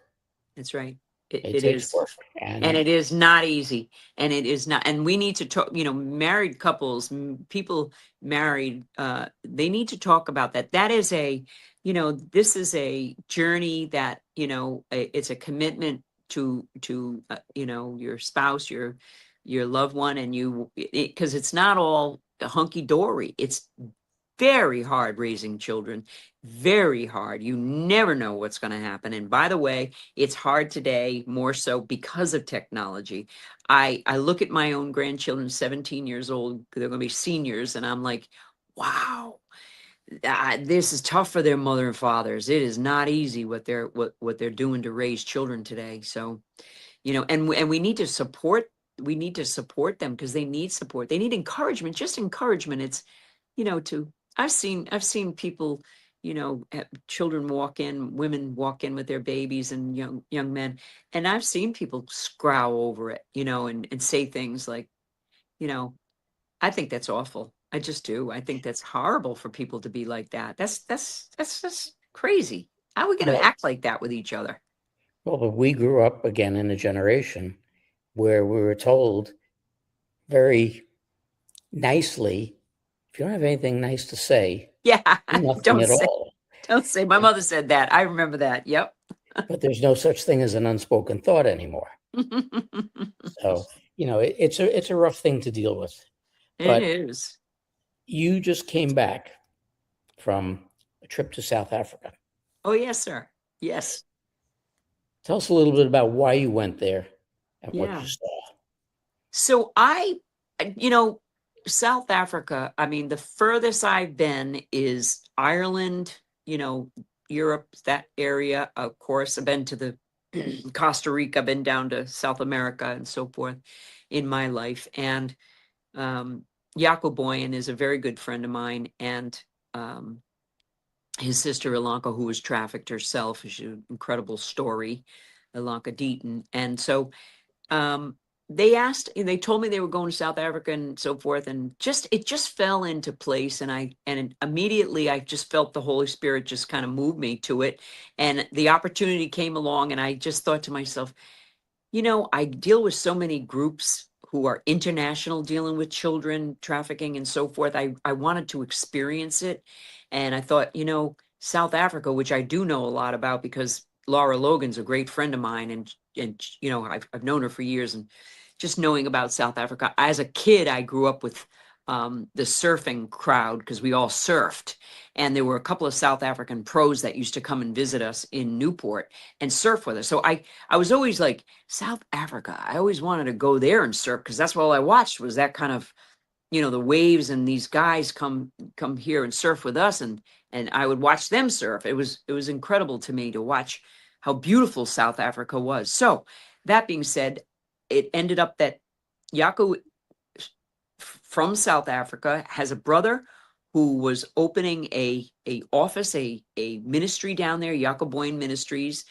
That's right. It It takes is. work. And And it is not easy. And it is not, and we need to talk, married couples, people married, they need to talk about that. That is this is a journey that, it's a commitment to your spouse, your loved one, and because it's not all hunky dory. It's very hard raising children, very hard. You never know what's going to happen. And by the way, it's hard today more so because of technology. I look at my own grandchildren, 17 years old, they're going to be seniors, and I'm like, wow, this is tough for their mother and fathers. It is not easy what they're doing to raise children today. So, and we need to support them because they need support. They need encouragement, just encouragement. It's to I've seen people, children walk in, women walk in with their babies, and young men, and I've seen people growl over it, and say things like, you know I think that's awful. I just do. I think that's horrible for people to be like that. That's just crazy. How are we going to well, act like that with each other? but we grew up again in a generation where we were told very nicely, if you don't have anything nice to say, Yeah. nothing don't at say all. don't say. My mother said that. I remember that. Yep. But there's no such thing as an unspoken thought anymore. So, it's a rough thing to deal with. It But is. you just came back from a trip to South Africa. Oh, yes, sir. Yes. Tell us a little bit about why you went there and what Yeah. you saw. So South Africa, I mean, the furthest I've been is Ireland, Europe, that area. Of course, I've been to the Costa Rica, I've been down to South America and so forth in my life. And Jaco Boyan is a very good friend of mine. And his sister, Ilanka, who was trafficked herself, is an incredible story, Ilanka Deaton. And so um, they told me they were going to South Africa and so forth, and it just fell into place. And immediately I just felt the Holy Spirit just kind of move me to it, and the opportunity came along, and I just thought to myself, I deal with so many groups who are international, dealing with children trafficking and so forth. I wanted to experience it. And I thought, South Africa, which I do know a lot about because Laura Logan's a great friend of mine. And I've known her for years. And just knowing about South Africa, as a kid, I grew up with the surfing crowd because we all surfed. And there were a couple of South African pros that used to come and visit us in Newport and surf with us. So I was always like, South Africa. I always wanted to go there and surf because that's all I watched was that kind of, the waves, and these guys come here and surf with us, and I would watch them surf. It was incredible to me to watch how beautiful South Africa was. So that being said, it ended up that Jaco from South Africa has a brother who was opening a office, a ministry down there, Jacoboin Ministries,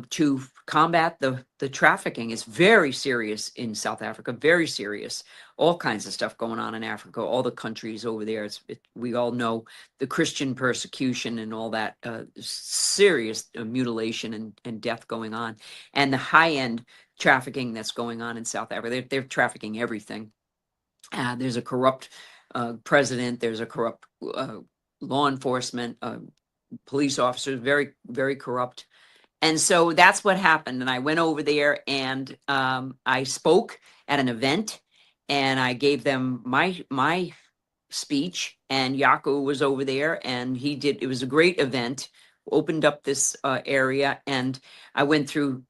to combat the trafficking. Is very serious in South Africa, very serious. All kinds of stuff going on in Africa, all the countries over there. We all know the Christian persecution and all that serious mutilation and death going on, and the high end trafficking that's going on in South Africa. They're trafficking everything. There's a corrupt president. There's a corrupt law enforcement, police officers, very, very corrupt. And so that's what happened. And I went over there, and I spoke at an event, and I gave them my speech. And Yaku was over there, and it was a great event, opened up this area. And I went through,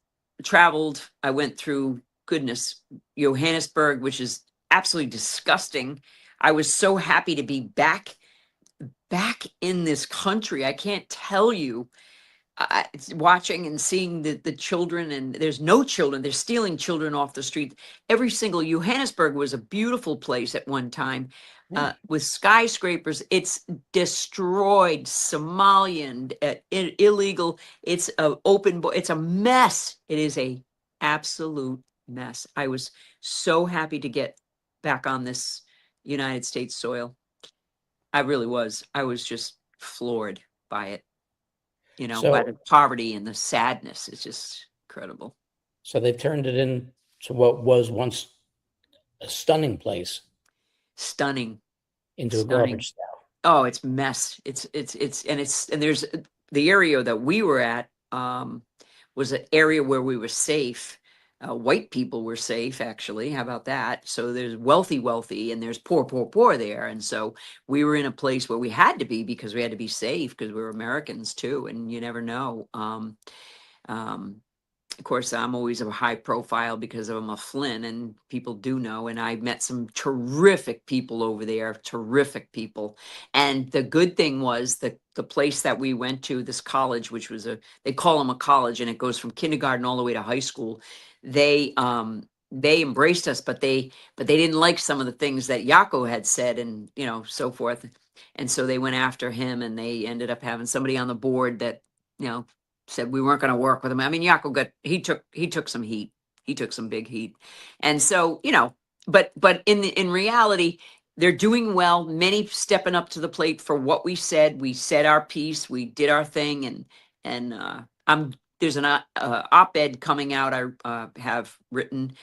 goodness, Johannesburg, which is absolutely disgusting. I was so happy to be back in this country. I can't tell you, watching and seeing the children, and there's no children. They're stealing children off the street. Every single Johannesburg was a beautiful place at one time, with skyscrapers. It's destroyed, Somalian, illegal. It's a it's a mess. It is a absolute mess. I was so happy to get back on this United States soil. I really was. I was just floored by it, by So, the poverty and the sadness. It's just incredible. So they've turned it into what was once a stunning place Stunning, into a stunning. garbage style. Oh, it's mess. And there's the area that we were at, was an area where we were safe. White people were safe, actually. How about that? So there's wealthy, and there's poor there. And so we were in a place where we had to be because we had to be safe because we were Americans too, and you never know. Um, of course, I'm always a high profile because I'm a Flynn, and people do know. And I met some terrific people over there, terrific people. And the good thing was the place that we went to, this college, which was they call them a college, and it goes from kindergarten all the way to high school. They embraced us, but they didn't like some of the things that Yako had said, and so forth. And so they went after him, and they ended up having somebody on the board that said we weren't going to work with him. I mean, Yako he took some heat. He took some big heat. And so, but in reality, they're doing well, many stepping up to the plate for what we said. We said our piece, we did our thing, and there's an op-ed coming out I have written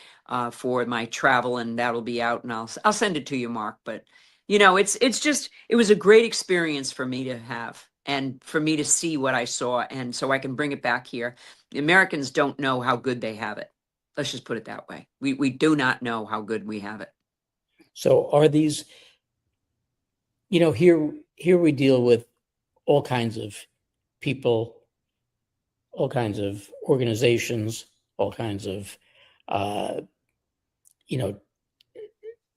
for my travel, and that'll be out, and I'll send it to you, Mark. But it was a great experience for me to have, and for me to see what I saw, and so I can bring it back here. The Americans don't know how good they have it. Let's just put it that way. We do not know how good we have it. So are these, here we deal with all kinds of people, all kinds of organizations, all kinds of,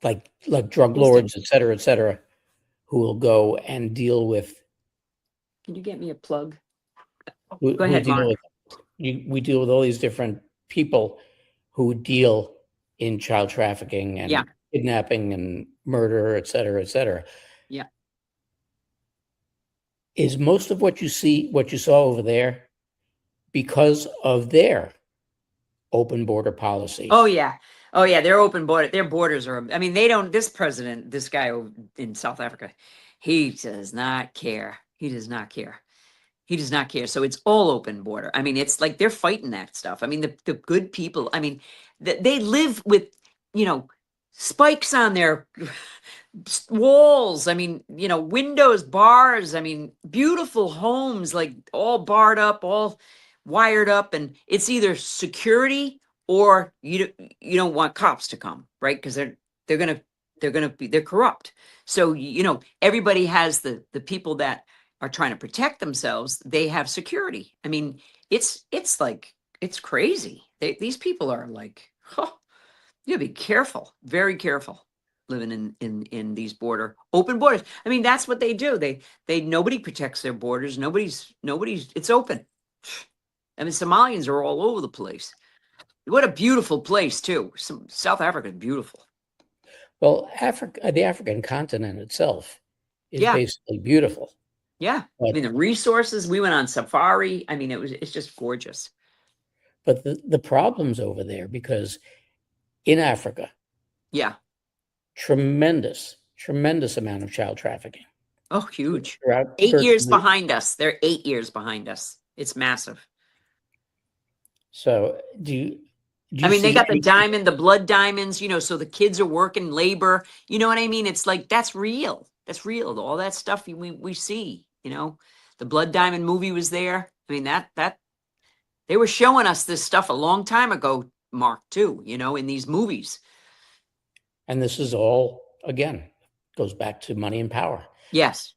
like drug lords, et cetera, who will go and deal with. Can you get me a plug? Go ahead, Mark. We deal with all these different people who deal in child trafficking and kidnapping and murder, et cetera. Yeah. Is most of what you saw over there because of their open border policy? Oh yeah. They're open border. Their borders are. I mean, they don't. This president, this guy in South Africa, he does not care. He does not care. He does not care. So it's all open border. I mean, it's like they're fighting that stuff. I mean, the good people. I mean, they live with spikes on their walls. I mean, windows, bars. I mean, beautiful homes, like all barred up, all wired up, and it's either security or you don't want cops to come, right? Because they're corrupt. So everybody has the people that are trying to protect themselves. They have security. I mean, it's like it's crazy. These people are like, you gotta be careful, very careful, living in these open borders. I mean, that's what they do. Nobody protects their borders. Nobody's. It's open. I mean, Somalians are all over the place. What a beautiful place too. South Africa is beautiful. Well, the African continent itself is basically beautiful. Yeah. I mean, the resources, we went on safari. I mean, it's just gorgeous. But the problems over there, because in Africa, tremendous amount of child trafficking. Oh, huge. 8 years behind us. They're 8 years behind us. It's massive. So I mean, they got the diamond, the blood diamonds, so the kids are working labor. You know what I mean? It's like, that's real. That's real. All that stuff we see, the blood diamond movie was there. I mean, that they were showing us this stuff a long time ago, Mark, too, in these movies. And this is all, again, goes back to money and power. Yes,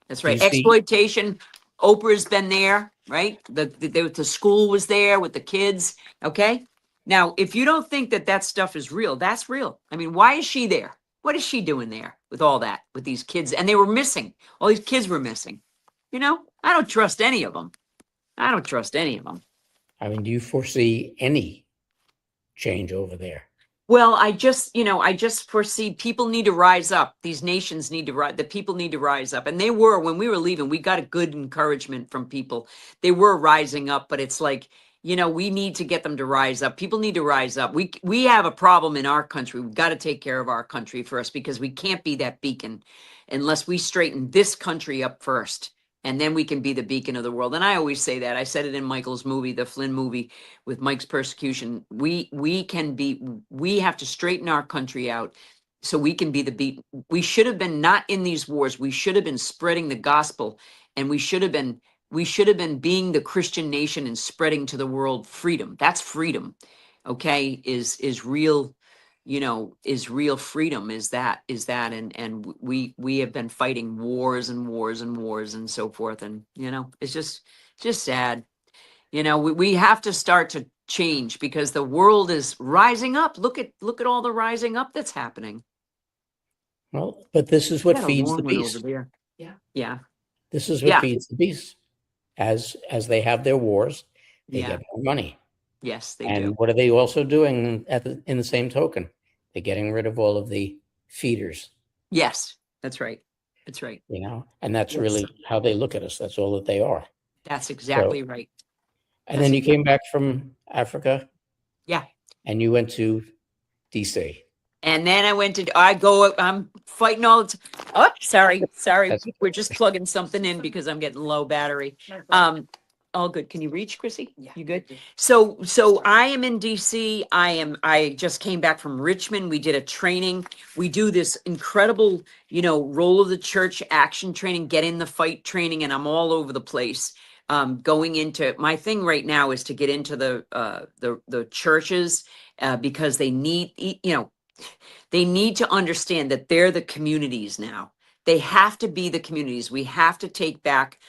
that's right. Exploitation. Oprah's been there, right? The school was there with the kids. Okay. Now, if you don't think that stuff is real, that's real. I mean, why is she there? What is she doing there with all that, with these kids? And they were missing. All these kids were missing. I don't trust any of them. I mean, do you foresee any change over there? Well, I just foresee people need to rise up. These nations need to rise. The people need to rise up. And they were, when we were leaving, we got a good encouragement from people. They were rising up, but it's like, we need to get them to rise up. People need to rise up. We have a problem in our country. We've got to take care of our country first, because we can't be that beacon unless we straighten this country up first. And then we can be the beacon of the world. And I always say that. I said it in Michael's movie, the Flynn movie with Mike's persecution. We have to straighten our country out so we can be the beacon. We should have been not in these wars. We should have been spreading the gospel, and we should have been being the Christian nation and spreading to the world freedom. That's freedom. Okay, is real, is real freedom, is that. And we have been fighting wars and wars and wars and so forth. And it's just sad. We have to start to change because the world is rising up. Look at all the rising up that's happening. Well, but this is what Got a feeds long the one over beast. there. Yeah. This is what Yeah. feeds the beast. As they have their wars, they Yeah. get more money. Yes, they And do. what are they also doing in the same token? They're getting rid of all of the feeders. Yes, that's right. That's right. And that's Yes. really how they look at us. That's all that they are. That's exactly right. And That's then you came back from Africa. Yeah. And you went to DC. And then I'm fighting all the time. Oh, sorry. That's- We're just plugging something in because I'm getting low battery. All good. Can you reach, Chrissy? Yeah. You good? So I am in DC. I just came back from Richmond. We did a training. We do this incredible, role of the church action training, get in the fight training, and I'm all over the place. Going into my thing right now is to get into the churches because they need, they need to understand that they're the communities now. They have to be the communities. We have to take back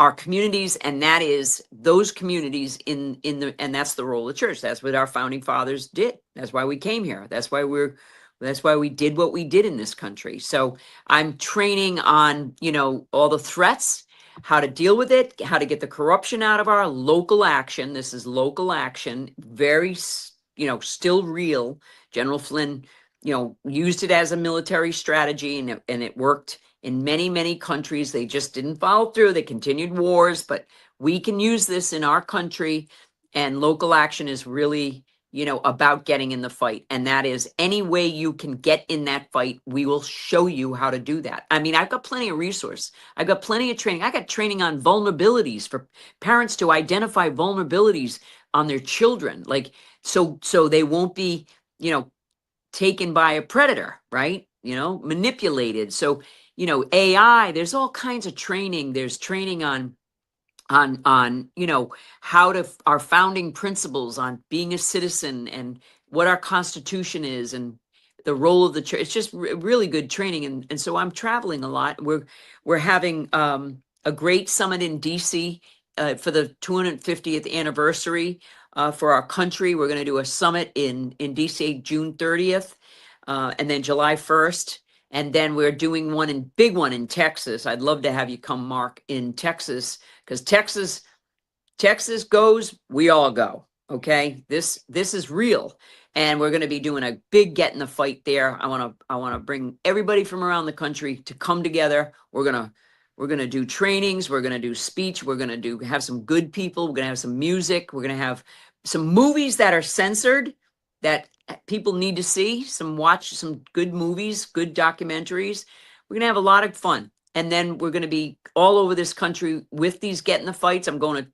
our communities, and that is those communities and that's the role of the church. That's what our founding fathers did. That's why we came here. That's why we did what we did in this country. So I'm training on, all the threats, how to deal with it, how to get the corruption out of our local action. This is local action, very, still real. General Flynn, used it as a military strategy, and it worked in many, many countries. They just didn't follow through. They continued wars, but we can use this in our country. And local action is really, about getting in the fight. And that is any way you can get in that fight, we will show you how to do that. I mean, I've got plenty of resource. I've got plenty of training. I got training on vulnerabilities for parents to identify vulnerabilities on their children. Like, so they won't be, taken by a predator, right? Manipulated. So, AI, there's all kinds of training. There's training on how to our founding principles on being a citizen and what our Constitution is and the role of the church. It's just really good training. And so I'm traveling a lot. We're having a great summit in DC for the 250th anniversary for our country. We're going to do a summit in DC June 30th and then July 1st. And then we're doing big one in Texas. I'd love to have you come, Mark, in Texas, because Texas goes, we all go. Okay, this is real, and we're going to be doing a big get in the fight there. I want to bring everybody from around the country to come together. We're gonna do trainings. We're gonna do speech. We're gonna have some good people. We're gonna have some music. We're gonna have some movies that are censored that people need to see. Watch some good movies, good documentaries. We're gonna have a lot of fun, and then we're gonna be all over this country with these get in the fights. I'm going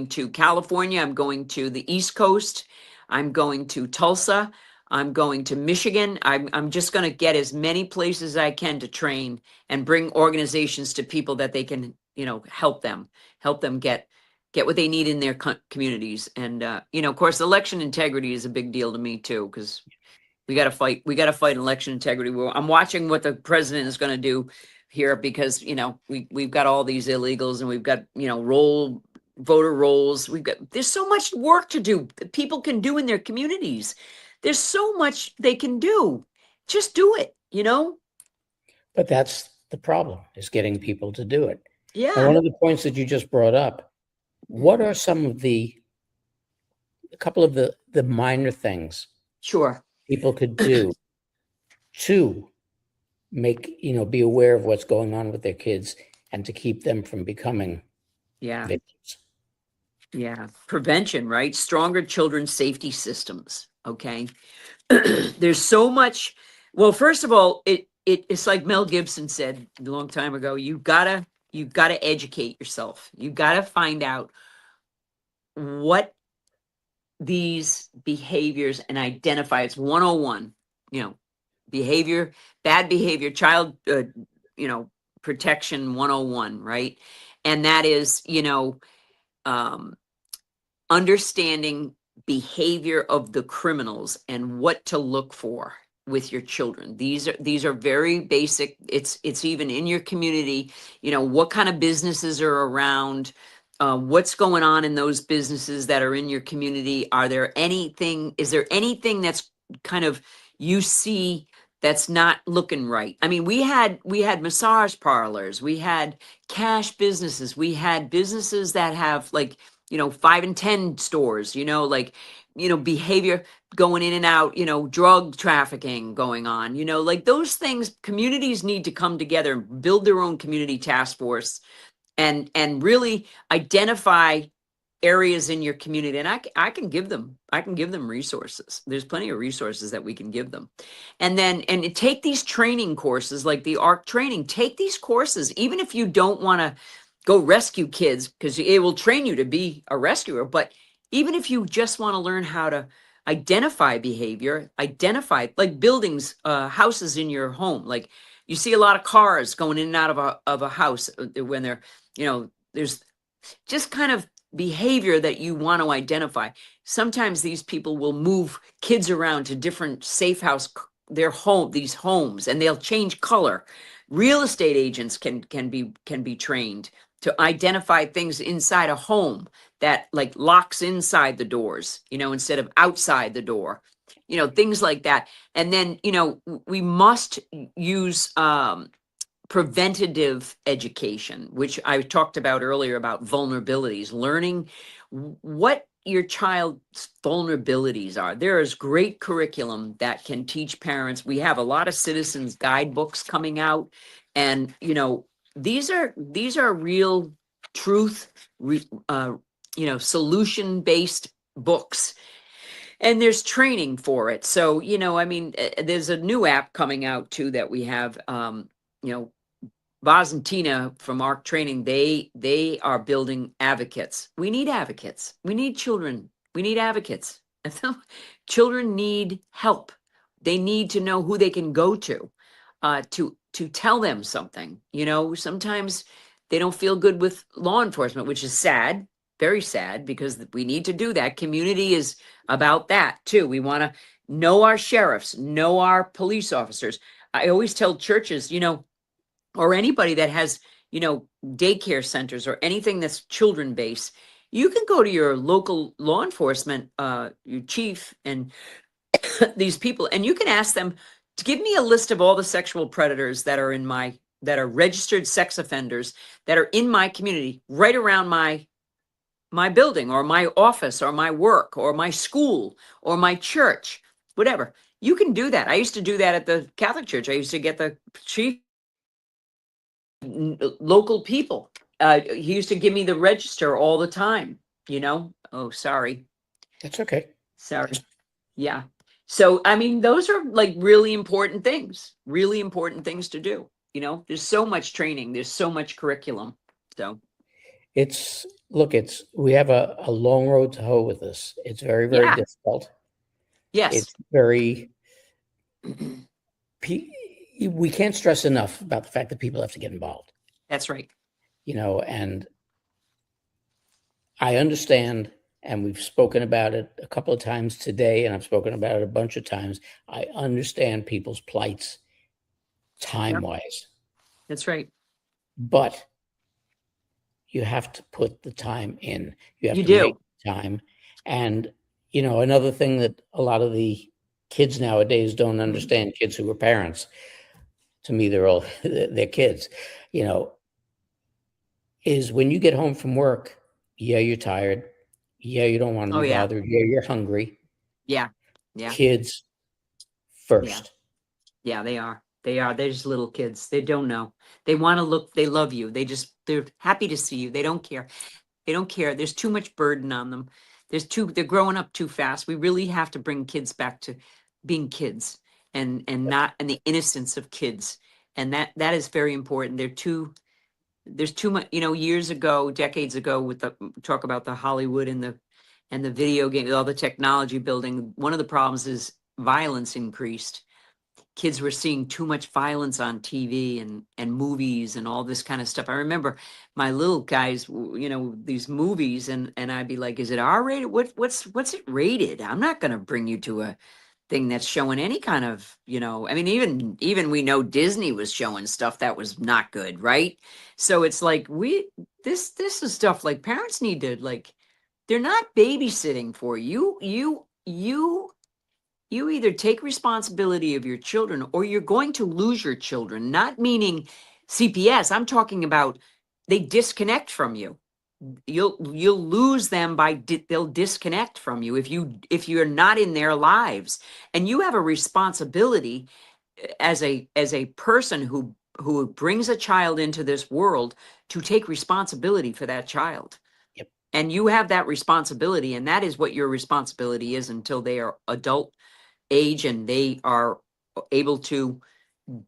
to California. I'm going to the East Coast. I'm going to Tulsa. I'm going to Michigan. I'm just going to get as many places as I can to train and bring organizations to people that they can, help them get what they need in their communities. And, of course, election integrity is a big deal to me too, because we got to fight election integrity. I'm watching what the president is going to do here because, we've got all these illegals and we've got, voter rolls. There's so much work to do that people can do in their communities. There's so much they can do. Just do it, But that's the problem, is getting people to do it. Yeah. And one of the points that you just brought up, what are some of a couple of the minor things Sure people could do to make, be aware of what's going on with their kids and to keep them from becoming victims? Yeah. Prevention, right? Stronger children's safety systems. Okay. There's so much. Well, first of all, it's like Mel Gibson said a long time ago, you gotta educate yourself. You gotta find out what these behaviors and identify. It's 101, you know, behavior, bad behavior, child, you know, protection 101, right? And that is, um, understanding behavior of the criminals and what to look for with your children. These are very basic. It's even in your community, what kind of businesses are around, what's going on in those businesses that are in your community. Is there anything that's kind of, you see, that's not looking right? I mean, we had massage parlors, we had cash businesses, we had businesses that have, like, 5 and 10 stores, like, behavior going in and out, drug trafficking going on, like those things. Communities need to come together and build their own community task force and really identify areas in your community. And I can give them resources. There's plenty of resources that we can give them. And take these training courses, like the ARC training. Take these courses, even if you don't want to go rescue kids, because it will train you to be a rescuer. But even if you just want to learn how to identify behavior, identify, like, buildings, houses in your home. Like, you see a lot of cars going in and out of a house, when there's just kind of behavior that you want to identify. Sometimes these people will move kids around to different safe house, these homes, and they'll change color. Real estate agents can be trained to identify things inside a home that, like, locks inside the doors, instead of outside the door, things like that. And then, we must use, preventative education, which I talked about earlier, about vulnerabilities, learning what your child's vulnerabilities are. There is great curriculum that can teach parents. We have a lot of citizens guidebooks coming out, and these are real truth, solution based books, and there's training for it. So, I mean, there's a new app coming out too that we have. Boz and Tina from ARC Training, they are building advocates. We need advocates. We need children. We need advocates. Children need help. They need to know who they can go to tell them something. Sometimes they don't feel good with law enforcement, which is sad, very sad, because we need to do that. Community is about that too. We want to know our sheriffs, know our police officers. I always tell churches, or anybody that has, daycare centers or anything that's children based, you can go to your local law enforcement, your chief, and these people, and you can ask them to give me a list of all the sexual predators that are registered sex offenders that are in my community, right around my building or my office or my work or my school or my church, whatever. You can do that. I used to do that at the Catholic Church. I used to get the chief, local people. He used to give me the register all the time, Oh, sorry. That's okay. Sorry. Yeah. So, I mean, those are, like, really important things to do. There's so much training, there's so much curriculum. So we have a long road to hoe with this. It's very, very yeah. difficult. Yes. It's very, we can't stress enough about the fact that people have to get involved. That's right. And I understand, and we've spoken about it a couple of times today, and I've spoken about it a bunch of times. I understand people's plights time-wise. That's right. But you have to put the time in. You have You to do. make time. And, another thing that a lot of the kids nowadays don't understand, kids who are parents, to me, they're kids, is when you get home from work, you're tired. You don't want to be bothered. You're hungry. Yeah. Kids first. Yeah, they are. They're just little kids. They don't know. They want to look, they love you. They're happy to see you. They don't care. There's too much burden on them. They're growing up too fast. We really have to bring kids back to being kids and not and the innocence of kids. And that is very important. There's too much, years ago, decades ago, with the talk about the Hollywood and the video game, all the technology building. One of the problems is violence increased. Kids were seeing too much violence on TV and movies and all this kind of stuff. I remember my little guys, these movies, and I'd be like, "Is it R rated? What's it rated? I'm not going to bring you to a thing that's showing any kind of, I mean, even we know Disney was showing stuff that was not good, right? So it's like this is stuff like parents need to, like, they're not babysitting for you. You either take responsibility of your children or you're going to lose your children. Not meaning CPS. I'm talking about they disconnect from you. You'll lose them they'll disconnect from you if you're not in their lives. And you have a responsibility as a person who brings a child into this world to take responsibility for that child. Yep. And you have that responsibility, and that is what your responsibility is until they are adult age and they are able to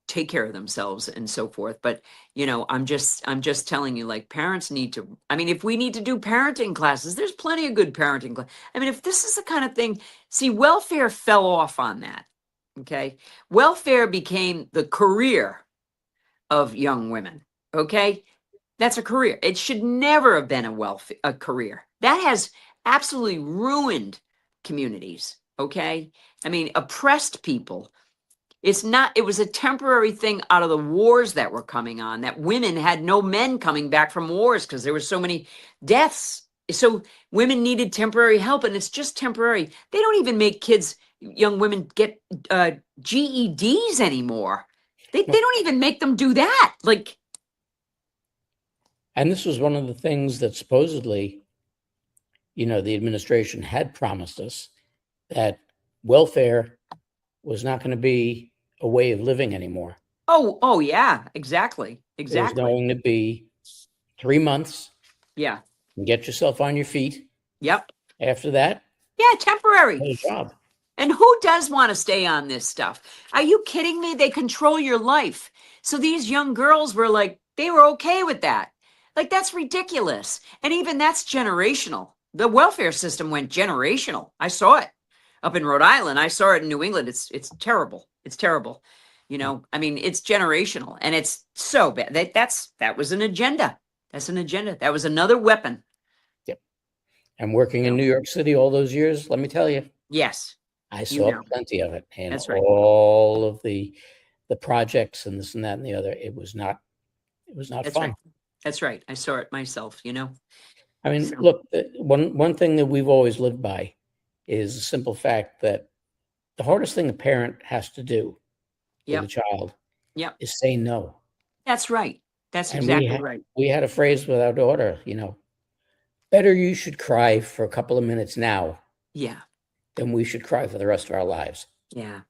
take care of themselves and so forth. But I'm just telling you, like, parents need to, I mean, if we need to do parenting classes, there's plenty of good parenting classes. I mean, if this is the kind of thing, see, welfare fell off on that. Okay. Welfare became the career of young women. Okay. That's a career. It should never have been a career. That has absolutely ruined communities. Okay. I mean, oppressed people. It was a temporary thing out of the wars that were coming on, that women had no men coming back from wars because there were so many deaths. So women needed temporary help, and it's just temporary. They don't even make young women get GEDs anymore. They don't even make them do that. Like, and this was one of the things that supposedly, the administration had promised us, that welfare was not going to be a way of living anymore. Oh yeah, exactly. It was Exactly. going to be 3 months Yeah. and get yourself on your feet. Yep. After that, Yeah, temporary. get a job. And who does want to stay on this stuff? Are you kidding me? They control your life. So these young girls were like, they were okay with that. Like, that's ridiculous. And even that's generational. The welfare system went generational. I saw it up in Rhode Island. I saw it in New England. It's terrible. It's terrible. I mean, it's generational, and it's so bad. That was an agenda. That's an agenda. That was another weapon. Yep. And working in New York City all those years, let me tell you. Yes. I saw plenty of it. And that's right. All of the projects and this and that and the other. It was not that's fun. Right. That's right. I saw it myself, I mean, look, one thing that we've always lived by is the simple fact that the hardest thing a parent has to do with a child is say no. That's right. That's exactly right. We had a phrase with our daughter, better you should cry for a couple of minutes now. Yeah. Than we should cry for the rest of our lives. Yeah.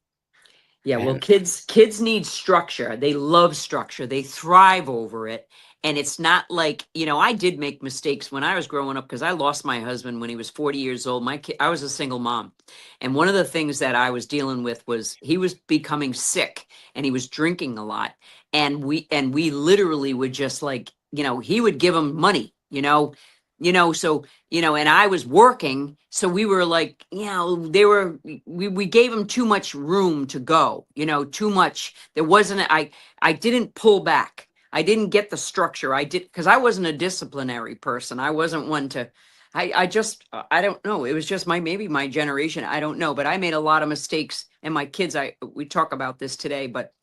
Yeah. Well, kids need structure. They love structure. They thrive over it. And it's not like, I did make mistakes when I was growing up because I lost my husband when he was 40 years old. I was a single mom. And one of the things that I was dealing with was he was becoming sick and he was drinking a lot. And we literally would just, like, he would give him money, so, and I was working. So we were like, we gave him too much room to go, too much. There wasn't, I didn't pull back. I didn't get the structure. I did, because I wasn't a disciplinary person. I wasn't one to, I don't know. It was just maybe my generation. I don't know, but I made a lot of mistakes, and my kids, we talk about this today, but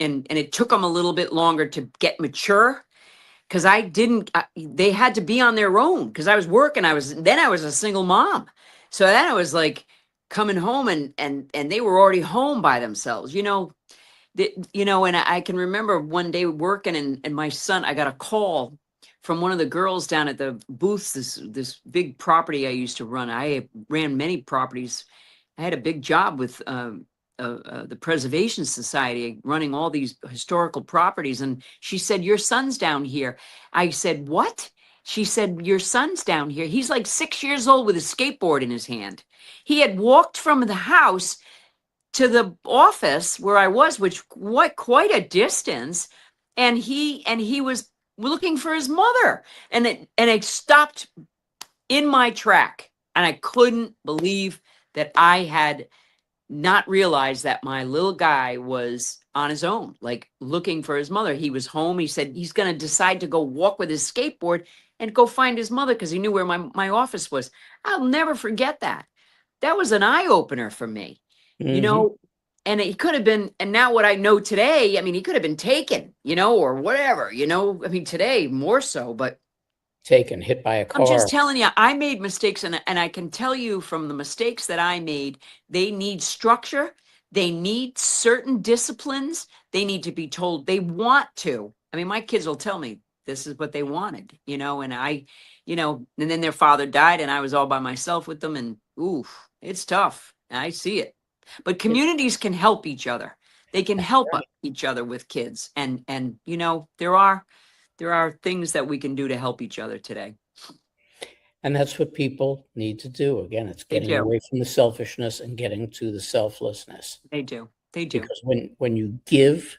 it took them a little bit longer to get mature. Because they had to be on their own because I was working. I was a single mom. So then I was like coming home and they were already home by themselves, and I can remember one day working and my son, I got a call from one of the girls down at the booths, this big property I used to run. I ran many properties. I had a big job with the Preservation Society, running all these historical properties. And she said, your son's down here. I said, what? She said, your son's down here. He's like 6 years old with a skateboard in his hand. He had walked from the house to the office where I was, which quite a distance, and he was looking for his mother, and it stopped in my track, and I couldn't believe that I had not realized that my little guy was on his own, like looking for his mother. He was home. He said he's going to decide to go walk with his skateboard and go find his mother because he knew where my office was. I'll never forget that. That was an eye opener for me, you know, and it could have been, and now what I know today, I mean, he could have been taken, you know, or whatever, you know, I mean, today more so, but Taken, hit by a car. I'm just telling you, I made mistakes, and I can tell you from the mistakes that I made, they need structure. They need certain disciplines. They need to be told they want to. I mean, my kids will tell me this is what they wanted, you know, and you know, and then their father died and I was all by myself with them, and oof, it's tough. I see it. But communities can help each other. They can help each other with kids. And you know, there are things that we can do to help each other today. And that's what people need to do. Again, it's They getting do. away from the selfishness and getting to the selflessness. They do. They do. Because when you give,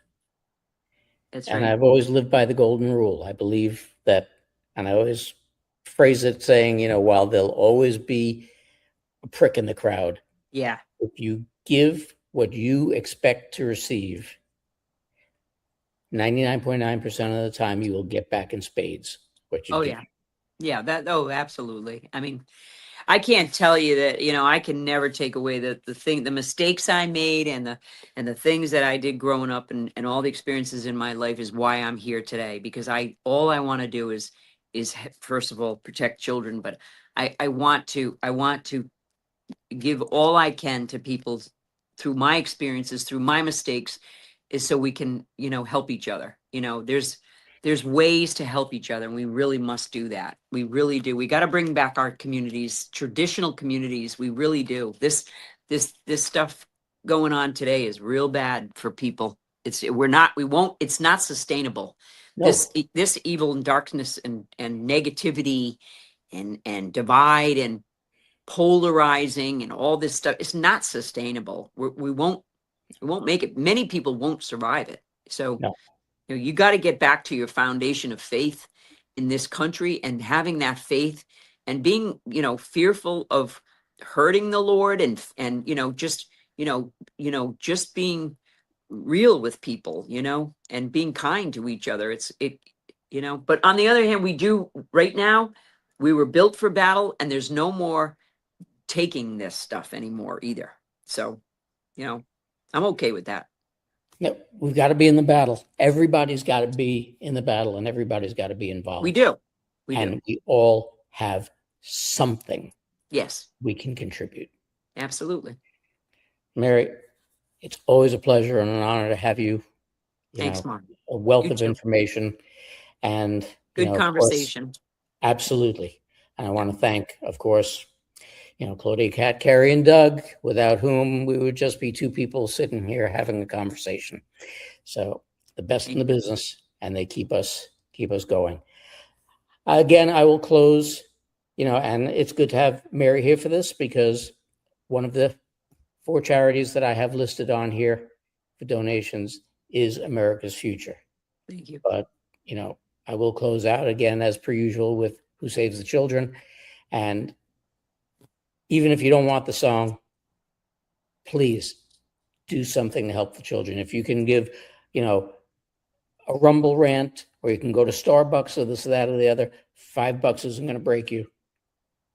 That's and right. I've always lived by the golden rule. I believe that, and I always phrase it saying, you know, while there'll always be a prick in the crowd, Yeah. if you give what you expect to receive, 99.9% of the time you will get back in spades what you Oh, give. yeah. Yeah, absolutely. I mean, I can't tell you that, you know, I can never take away the mistakes I made and the things that I did growing up, and all the experiences in my life is why I'm here today, because all I want to do is first of all protect children, but I want to give all I can to people through my experiences, through my mistakes, is so we can, you know, help each other. You know, there's ways to help each other, and we really must do that. We really do. We got to bring back our communities, traditional communities. We really do. This stuff going on today is real bad for people. It's not sustainable. No, This evil and darkness and negativity and divide and polarizing and all this stuff, it's not sustainable. We won't make it. Many people won't survive it. So no. you know, you got to get back to your foundation of faith in this country, and having that faith, and being, you know, fearful of hurting the Lord, and you know, just just being real with people, you know, and being kind to each other. You know, but on the other hand, right now, we were built for battle, and there's no more taking this stuff anymore either. So, you know, I'm okay with that. No, we've got to be in the battle. Everybody's got to be in the battle, and everybody's got to be involved. We do. And we all have something. Yes. We can contribute. Absolutely. Mary, it's always a pleasure and an honor to have you. Thanks, Mark. A wealth You of too. information and Good conversation. Course, absolutely. And I want to thank, of course, Claudia, Kat, Carrie, and Doug, without whom we would just be two people sitting here having a conversation. So the best in the business, and they keep us going. Again, I will close, and it's good to have Mary here for this, because one of the 4 charities that I have listed on here for donations is America's Future. Thank you. But, I will close out again, as per usual, with Who Saves the Children. And even if you don't want the song, please do something to help the children. If you can give, a Rumble rant, or you can go to Starbucks or this, or that, or the other, $5 isn't going to break you.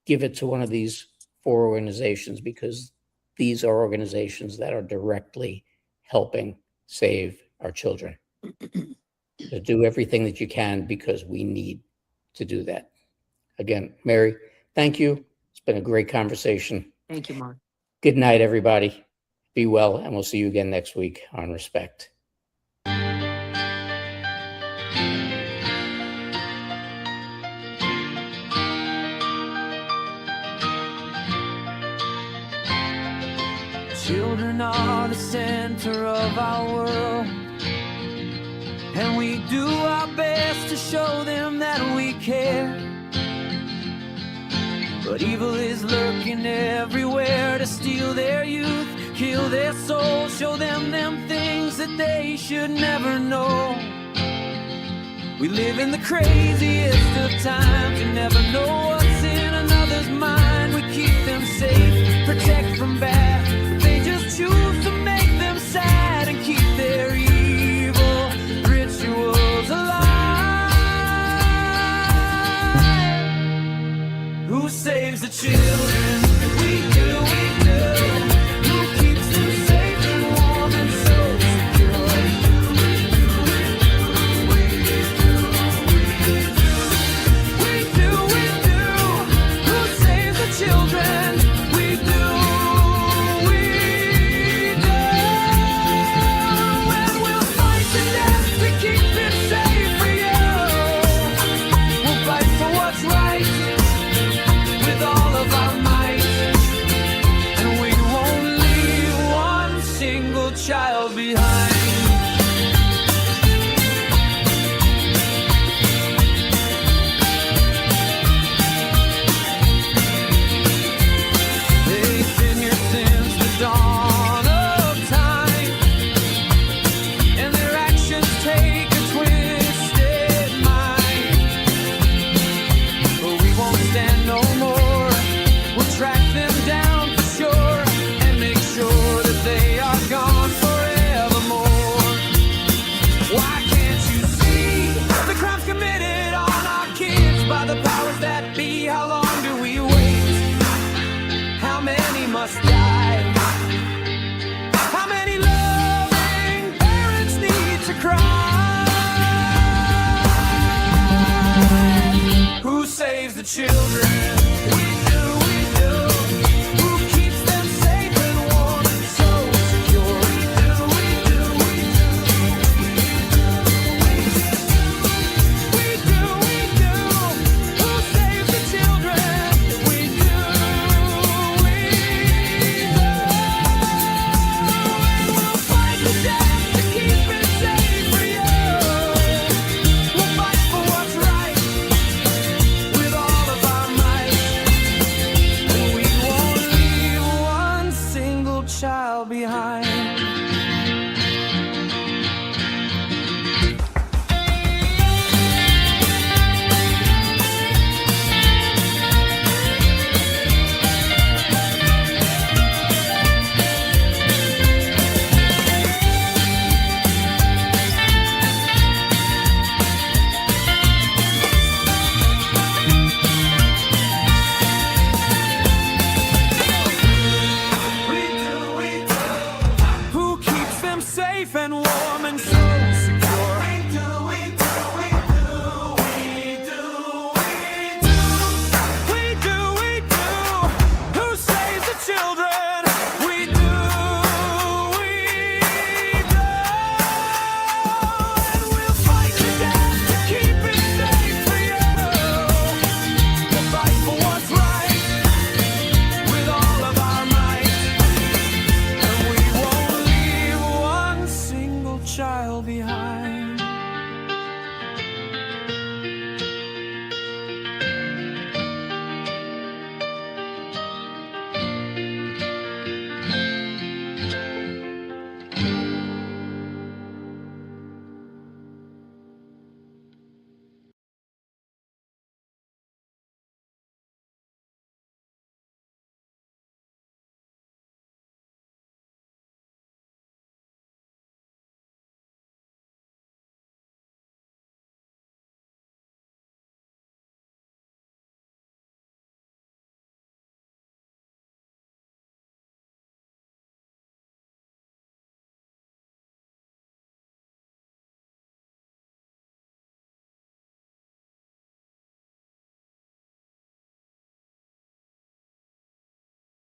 Give it to one of these 4 organizations, because these are organizations that are directly helping save our children. So do everything that you can, because we need to do that. Again, Mary, thank you. It's been a great conversation. Thank you, Mark. Good night, everybody. Be well, and we'll see you again next week on Respect. Children are the center of our world, and we do our best to show them that we care. But evil is lurking everywhere to steal their youth, kill their soul, show them things that they should never know. We live in the craziest of times, you never know what's in another's mind. We keep them safe, protect from bad, but they just choose to make them sad and keep their evil rituals alive. Who saves the children? We do, we do. Who keeps them safe and warm and so secure? We do, we do. Who saves the children? We do, we do. And we'll fight to death to keep it safe for you. We'll fight for what's right with all of our might, and we won't leave one single child behind. They've been here since the dawn of time, and their actions take a twisted mind. But we won't stand no more. We'll track them down for sure and make sure that they are gone forevermore. Why can't you see the crimes committed on our kids by the powers that be? How long do we wait? How many must die? How many loving parents need to cry? Who saves the children?